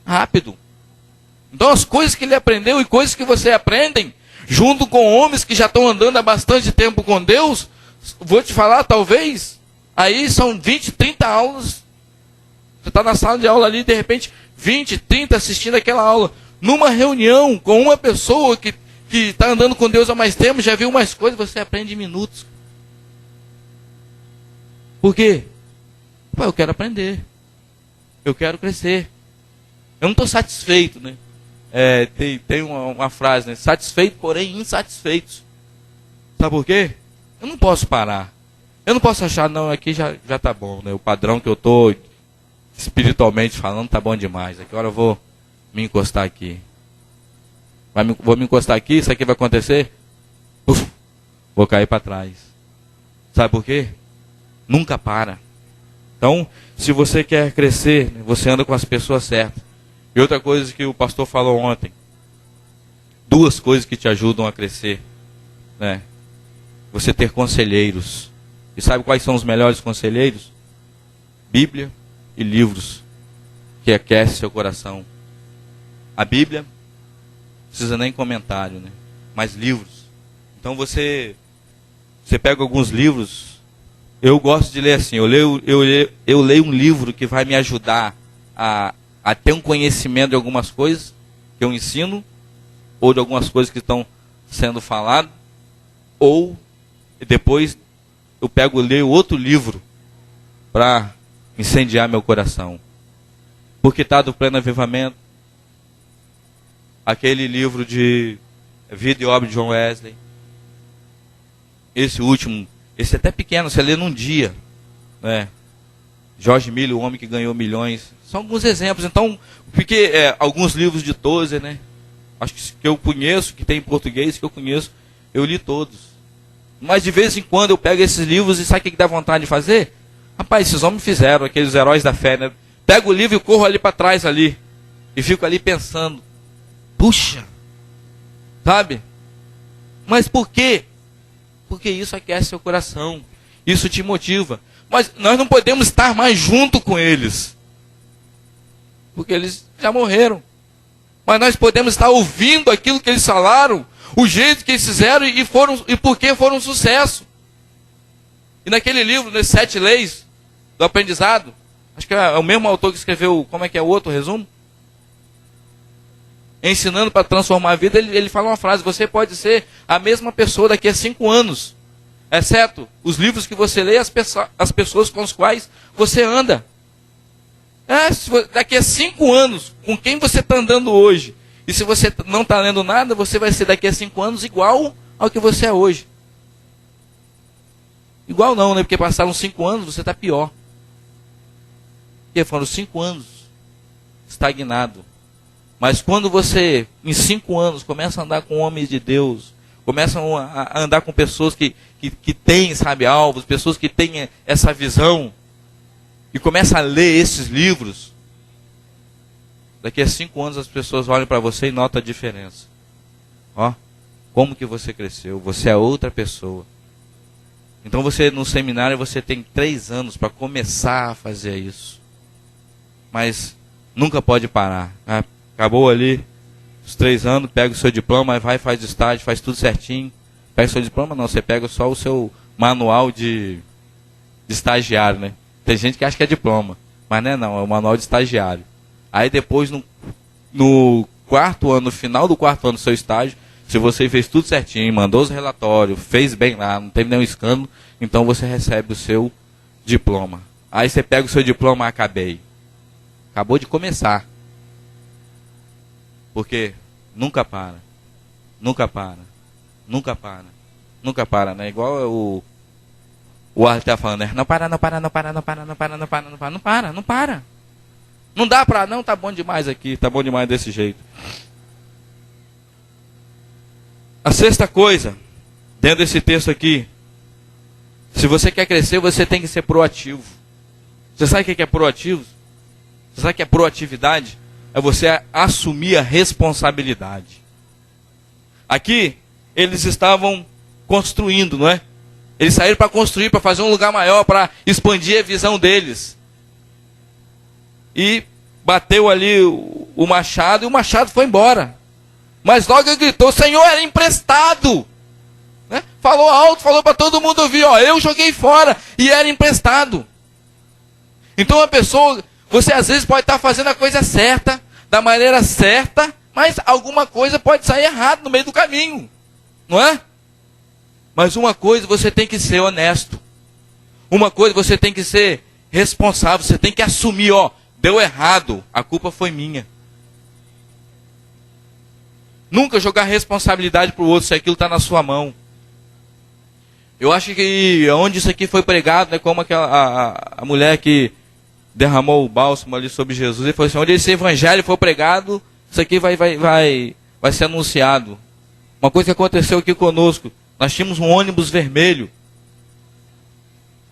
[SPEAKER 1] rápido. Então, as coisas que ele aprendeu e coisas que você aprendem, junto com homens que já estão andando há bastante tempo com Deus, vou te falar, talvez, aí são 20, 30 aulas. Você está na sala de aula ali, de repente, 20, 30 assistindo aquela aula. Numa reunião com uma pessoa que está andando com Deus há mais tempo, já viu mais coisas, você aprende em minutos. Por quê? Pô, eu quero aprender. Eu quero crescer. Eu não estou satisfeito, né? Tem uma frase, né? Satisfeito, porém insatisfeitos. Sabe por quê? Eu não posso parar. Eu não posso achar, não, aqui já está bom, né? O padrão que eu estou espiritualmente falando está bom demais. Agora eu vou me encostar aqui. Vou me encostar aqui, isso aqui vai acontecer? Vou cair para trás. Sabe por quê? Nunca para. Então, se você quer crescer, você anda com as pessoas certas. E outra coisa que o pastor falou ontem. 2 coisas que te ajudam a crescer. Né? Você ter conselheiros. E sabe quais são os melhores conselheiros? Bíblia e livros. Que aquecem seu coração. A Bíblia, não precisa nem comentário, né? Mas livros. Então você pega alguns livros. Eu gosto de ler assim, eu leio um livro que vai me ajudar a ter um conhecimento de algumas coisas que eu ensino, ou de algumas coisas que estão sendo faladas, ou depois eu pego e leio outro livro para incendiar meu coração. Porque está do Pleno Avivamento, aquele livro de Vida e Obra de John Wesley, esse último, Esse é até pequeno, você lê num dia, né? George Miller, o homem que ganhou milhões. São alguns exemplos. Então, porque alguns livros de Tozer, né? Acho que eu conheço, que tem em português, que eu conheço, eu li todos. Mas de vez em quando eu pego esses livros e sabe o que dá vontade de fazer? Rapaz, esses homens fizeram, aqueles heróis da fé, né? Pego o livro e corro ali para trás ali. E fico ali pensando. Puxa! Sabe? Mas por quê? Porque isso aquece seu coração. Isso te motiva. Mas nós não podemos estar mais junto com eles. Porque eles já morreram. Mas nós podemos estar ouvindo aquilo que eles falaram, o jeito que eles fizeram e por que foram um sucesso. E naquele livro, nas 7 leis do aprendizado, acho que é o mesmo autor que escreveu, como é que é o outro resumo? Ensinando para transformar a vida, ele fala uma frase: você pode ser a mesma pessoa daqui a 5 anos, exceto os livros que você lê, as pessoas com as quais você anda. Daqui a 5 anos, com quem você está andando hoje, e se você não está lendo nada, você vai ser daqui a 5 anos igual ao que você é hoje. Igual não, né? Porque passaram 5 anos, você está pior. Porque foram 5 anos estagnado. Mas quando você, em 5 anos, começa a andar com homens de Deus, começa a andar com pessoas que têm, sabe, alvos, pessoas que têm essa visão, e começa a ler esses livros, daqui a 5 anos as pessoas olham para você e notam a diferença. Ó, como que você cresceu, você é outra pessoa. Então você, no seminário, você tem 3 anos para começar a fazer isso. Mas nunca pode parar. Né? Acabou ali os 3 anos, pega o seu diploma, vai, faz estágio, faz tudo certinho. Pega o seu diploma, não, você pega só o seu manual de estagiário, né? Tem gente que acha que é diploma, mas não é não, é o manual de estagiário. Aí depois, no 4º ano, no final do 4º ano do seu estágio, se você fez tudo certinho, mandou os relatórios, fez bem lá, não teve nenhum escândalo, então você recebe o seu diploma. Aí você pega o seu diploma, acabei. Acabou de começar. Porque nunca para. Nunca para. Nunca para. Nunca para, né? Igual o Arthur está falando, né? Não para. Não dá para, não, tá bom demais aqui, tá bom demais desse jeito. A 6ª coisa, dentro desse texto aqui, se você quer crescer, você tem que ser proativo. Você sabe o que é proativo? Você sabe o que é proatividade? É você assumir a responsabilidade. Aqui, eles estavam construindo, não é? Eles saíram para construir, para fazer um lugar maior, para expandir a visão deles. E bateu ali o machado, e o machado foi embora. Mas logo ele gritou: Senhor, era emprestado. Né? Falou alto, falou para todo mundo ouvir: ó, eu joguei fora e era emprestado. Então a pessoa, você às vezes pode estar fazendo a coisa certa, da maneira certa, mas alguma coisa pode sair errado no meio do caminho. Não é? Mas uma coisa, você tem que ser honesto. Uma coisa, você tem que ser responsável. Você tem que assumir, ó, deu errado, a culpa foi minha. Nunca jogar responsabilidade para o outro se aquilo está na sua mão. Eu acho que onde isso aqui foi pregado, né, como a mulher que derramou o bálsamo ali sobre Jesus, e falou assim: onde esse evangelho for pregado, isso aqui vai ser anunciado. Uma coisa que aconteceu aqui conosco, nós tínhamos um ônibus vermelho.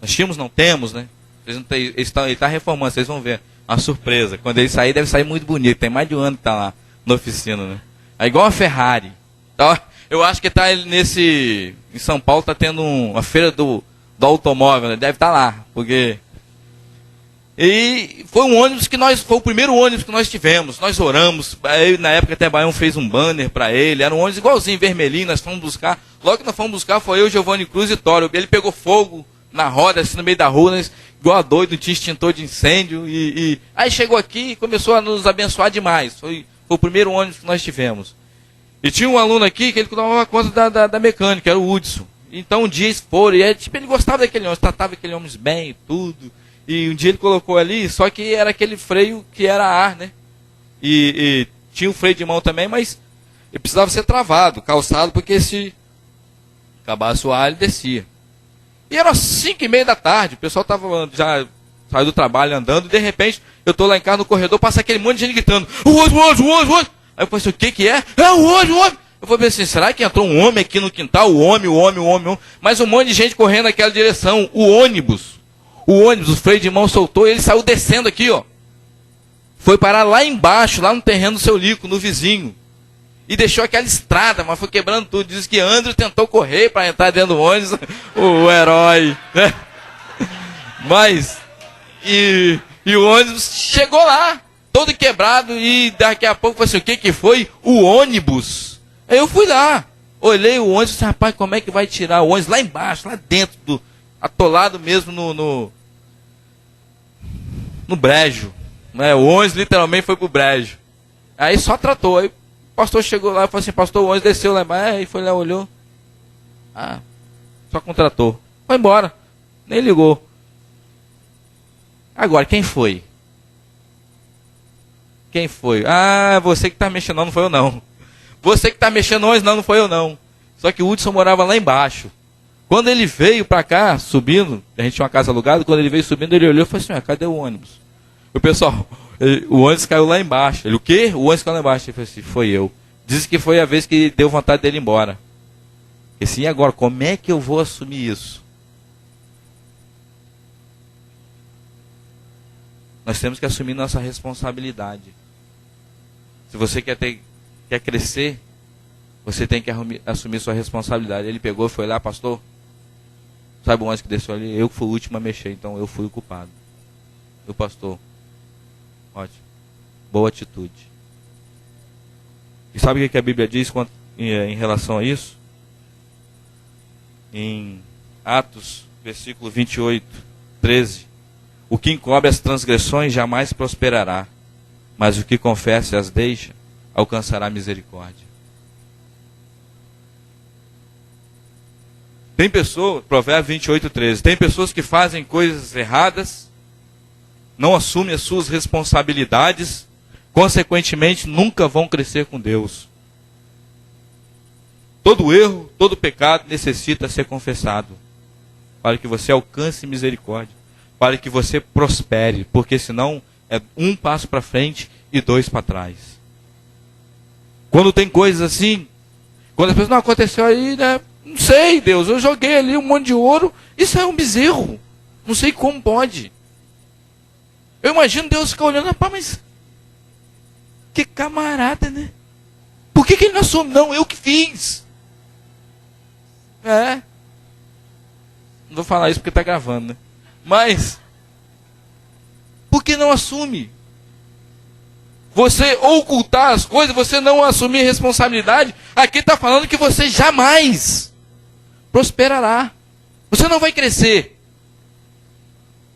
[SPEAKER 1] Nós tínhamos, não temos, né? Ele está reformando, vocês vão ver. Uma surpresa. Quando ele sair, deve sair muito bonito. Tem mais de um ano que está lá na oficina, né? É igual a Ferrari. Então, eu acho que está em São Paulo está tendo uma feira do automóvel, né? Deve estar lá, porque... E foi foi o primeiro ônibus que nós tivemos. Nós oramos. Aí, na época, até Baião fez um banner para ele. Era um ônibus igualzinho, vermelhinho. Nós fomos buscar. Logo que nós fomos buscar, foi eu, Giovanni Cruz e Tório. Ele pegou fogo na roda, assim, no meio da rua, nós, igual a doido, não tinha extintor de incêndio. Aí chegou aqui e começou a nos abençoar demais. Foi o primeiro ônibus que nós tivemos. E tinha um aluno aqui que ele tomava conta da mecânica, era o Hudson. Então um dia eles foram, e ele gostava daquele ônibus, tratava aquele ônibus bem e tudo. E um dia ele colocou ali, só que era aquele freio que era ar, né? E tinha um freio de mão também, mas ele precisava ser travado, calçado, porque se acabasse o ar, ele descia. E era 5:30 da tarde, o pessoal estava já saiu do trabalho andando, e de repente eu estou lá em casa no corredor, passa aquele monte de gente gritando, o ônibus, o ônibus, o ônibus, o ônibus. Aí eu pensei, o que é? É o ônibus, o ônibus. Eu vou ver assim, será que entrou um homem aqui no quintal? O homem, o homem, o homem, o homem. Mas um monte de gente correndo naquela direção. O ônibus, o freio de mão soltou e ele saiu descendo aqui, ó. Foi parar lá embaixo, lá no terreno do seu Lico, no vizinho. E deixou aquela estrada, mas foi quebrando tudo. Diz que Andrew tentou correr para entrar dentro do ônibus. O herói, né? Mas, e o ônibus chegou lá, todo quebrado, e daqui a pouco falei assim, o que foi? O ônibus. Aí eu fui lá, olhei o ônibus e disse, rapaz, como é que vai tirar o ônibus? Lá embaixo, lá dentro, atolado mesmo no brejo. Né? O ônibus literalmente foi pro brejo. Aí só tratou, aí o pastor chegou lá e falou assim, pastor, o ônibus desceu lá embaixo, aí foi lá, olhou. Ah, só contratou. Foi embora, nem ligou. Agora, quem foi? Quem foi? Ah, você que está mexendo, não foi eu não. Você que está mexendo no ônibus, não foi eu não. Só que o Hudson morava lá embaixo. Quando ele veio para cá, subindo, a gente tinha uma casa alugada, quando ele veio subindo, ele olhou e falou assim, cadê o ônibus? O pessoal, o ônibus caiu lá embaixo. Ele, o quê? O ônibus caiu lá embaixo. Ele falou assim, foi eu. Disse que foi a vez que deu vontade dele ir embora. E assim, e agora, como é que eu vou assumir isso? Nós temos que assumir nossa responsabilidade. Se você quer crescer, você tem que assumir sua responsabilidade. Ele pegou e foi lá, pastor, sabe o ônibus que desceu ali? Eu que fui o último a mexer, então eu fui o culpado. E o pastor, ótimo, boa atitude. E sabe o que a Bíblia diz em relação a isso? Em Atos, versículo 28, 13. O que encobre as transgressões jamais prosperará, mas o que confessa e as deixa, alcançará misericórdia. Tem pessoas, Provérbios 28, 13, tem pessoas que fazem coisas erradas, não assumem as suas responsabilidades, consequentemente nunca vão crescer com Deus. Todo erro, todo pecado necessita ser confessado, para que você alcance misericórdia, para que você prospere, porque senão é um passo para frente e 2 para trás. Quando tem coisas assim, quando as pessoas, não aconteceu aí, né? Não sei, Deus, eu joguei ali um monte de ouro, isso é um bezerro, não sei como pode. Eu imagino Deus ficar olhando, rapaz, mas que camarada, né? Por que ele não assume? Não, eu que fiz. Não vou falar isso porque está gravando, né? Mas, por que não assume? Você ocultar as coisas, você não assumir responsabilidade, aqui está falando que você jamais prosperará. Você não vai crescer.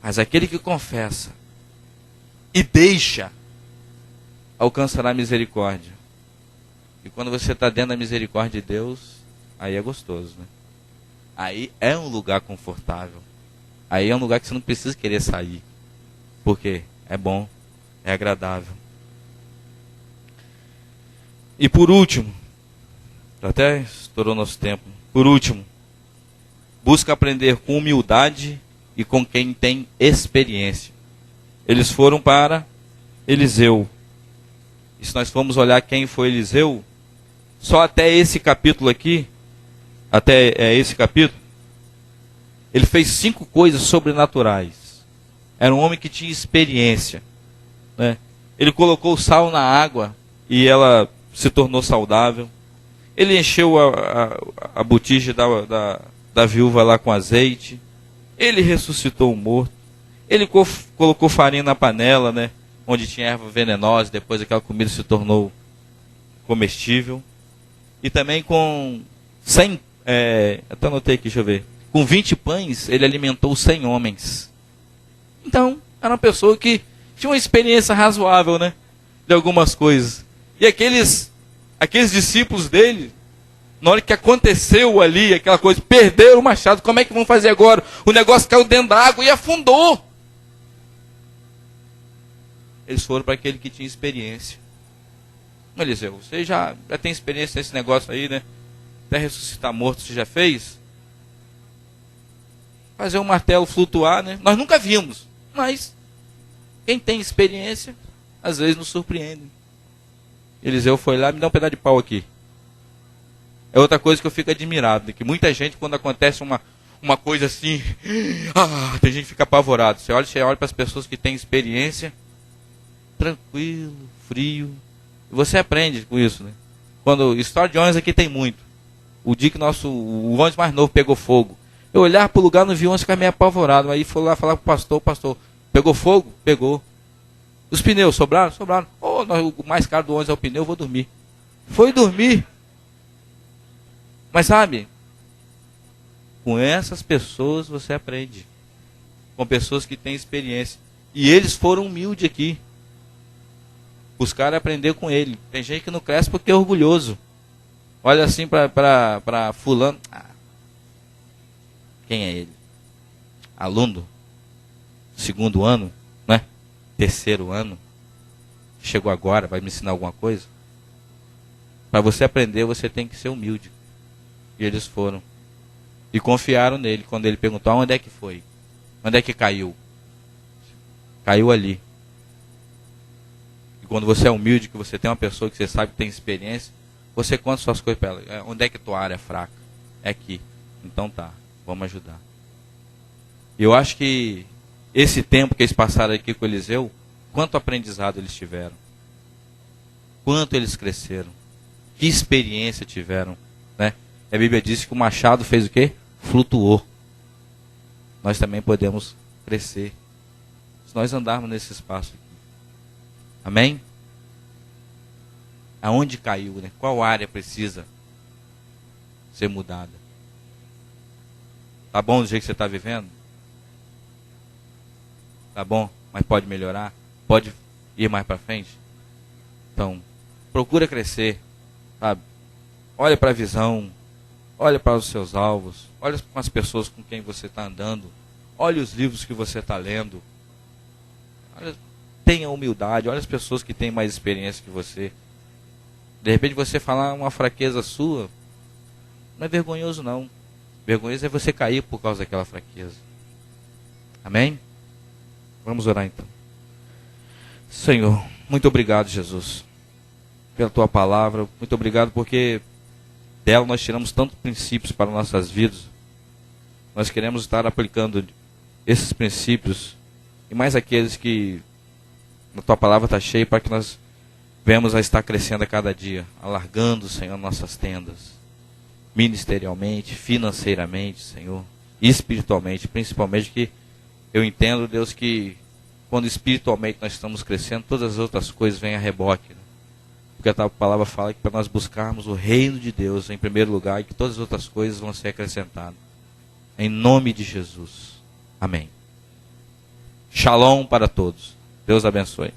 [SPEAKER 1] Mas aquele que confessa e deixa, alcançará misericórdia. E quando você está dentro da misericórdia de Deus, aí é gostoso, né? Aí é um lugar confortável. Aí é um lugar que você não precisa querer sair. Porque é bom, é agradável. E por último, até estourou nosso tempo. Por último, busca aprender com humildade e com quem tem experiência. Eles foram para Eliseu. E se nós formos olhar quem foi Eliseu, só até esse capítulo aqui, ele fez 5 coisas sobrenaturais. Era um homem que tinha experiência, né? Ele colocou sal na água e ela se tornou saudável. Ele encheu a botija da viúva lá com azeite. Ele ressuscitou o morto. Ele colocou farinha na panela, né? Onde tinha erva venenosa. Depois aquela comida se tornou comestível. E também com 100, até anotei aqui, deixa eu ver. Com 20 pães, ele alimentou 100 homens. Então, era uma pessoa que tinha uma experiência razoável, né? De algumas coisas. E aqueles discípulos dele, na hora que aconteceu ali, aquela coisa, perderam o machado, como é que vão fazer agora? O negócio caiu dentro da água e afundou. Eles foram para aquele que tinha experiência. Eliseu, você já tem experiência nesse negócio aí, né? Até ressuscitar morto você já fez? fazer um martelo flutuar, né? Nós nunca vimos, mas quem tem experiência, às vezes nos surpreende. Eliseu foi lá, me dá um pedaço de pau aqui. É outra coisa que eu fico admirado, né? Que muita gente, quando acontece uma coisa assim, tem gente que fica apavorado. Você olha para as pessoas que têm experiência, tranquilo, frio, e você aprende com isso, né? Quando história de ônibus aqui tem muito. O dia que o ônibus mais novo pegou fogo, eu olhava para o lugar, não vi o ônibus, ficar meio apavorado. Aí fui lá falar com o pastor, pegou fogo? Pegou. Os pneus sobraram? Sobraram. O mais caro do ônibus é o pneu, eu vou dormir. Foi dormir. Mas sabe, com essas pessoas você aprende. Com pessoas que têm experiência. E eles foram humildes aqui. Buscaram aprender com ele. Tem gente que não cresce porque é orgulhoso. Olha assim para fulano. Quem é ele? Aluno? Segundo ano? Né? Terceiro ano? Chegou agora, vai me ensinar alguma coisa? Para você aprender, você tem que ser humilde. E eles foram. E confiaram nele. Quando ele perguntou, onde é que foi? Onde é que caiu? Caiu ali. E quando você é humilde, que você tem uma pessoa que você sabe que tem experiência, você conta suas coisas para ela. Onde é que tua área é fraca? É aqui. Então tá, vamos ajudar. E eu acho que esse tempo que eles passaram aqui com Eliseu, quanto aprendizado eles tiveram. Quanto eles cresceram. Que experiência tiveram, né? A Bíblia diz que o machado fez o quê? Flutuou. Nós também podemos crescer. Se nós andarmos nesse espaço aqui. Amém? Aonde caiu, né? Qual área precisa ser mudada? Tá bom do jeito que você está vivendo? Tá bom, mas pode melhorar? Pode ir mais para frente? Então, procura crescer, sabe? Olha para a visão. Olha para os seus alvos, olha para as pessoas com quem você está andando, olha os livros que você está lendo, tenha humildade, olha as pessoas que têm mais experiência que você. De repente você falar uma fraqueza sua, não é vergonhoso não. Vergonhoso é você cair por causa daquela fraqueza. Amém? Vamos orar então. Senhor, muito obrigado, Jesus, pela tua palavra, muito obrigado porque dela nós tiramos tantos princípios para nossas vidas. Nós queremos estar aplicando esses princípios e mais aqueles que a tua palavra está cheia para que nós venhamos a estar crescendo a cada dia, alargando, Senhor, nossas tendas, ministerialmente, financeiramente, Senhor, espiritualmente, principalmente, que eu entendo, Deus, que quando espiritualmente nós estamos crescendo, todas as outras coisas vêm a reboque, né? Porque a tua palavra fala que para nós buscarmos o reino de Deus em primeiro lugar e que todas as outras coisas vão ser acrescentadas. Em nome de Jesus. Amém. Shalom para todos. Deus abençoe.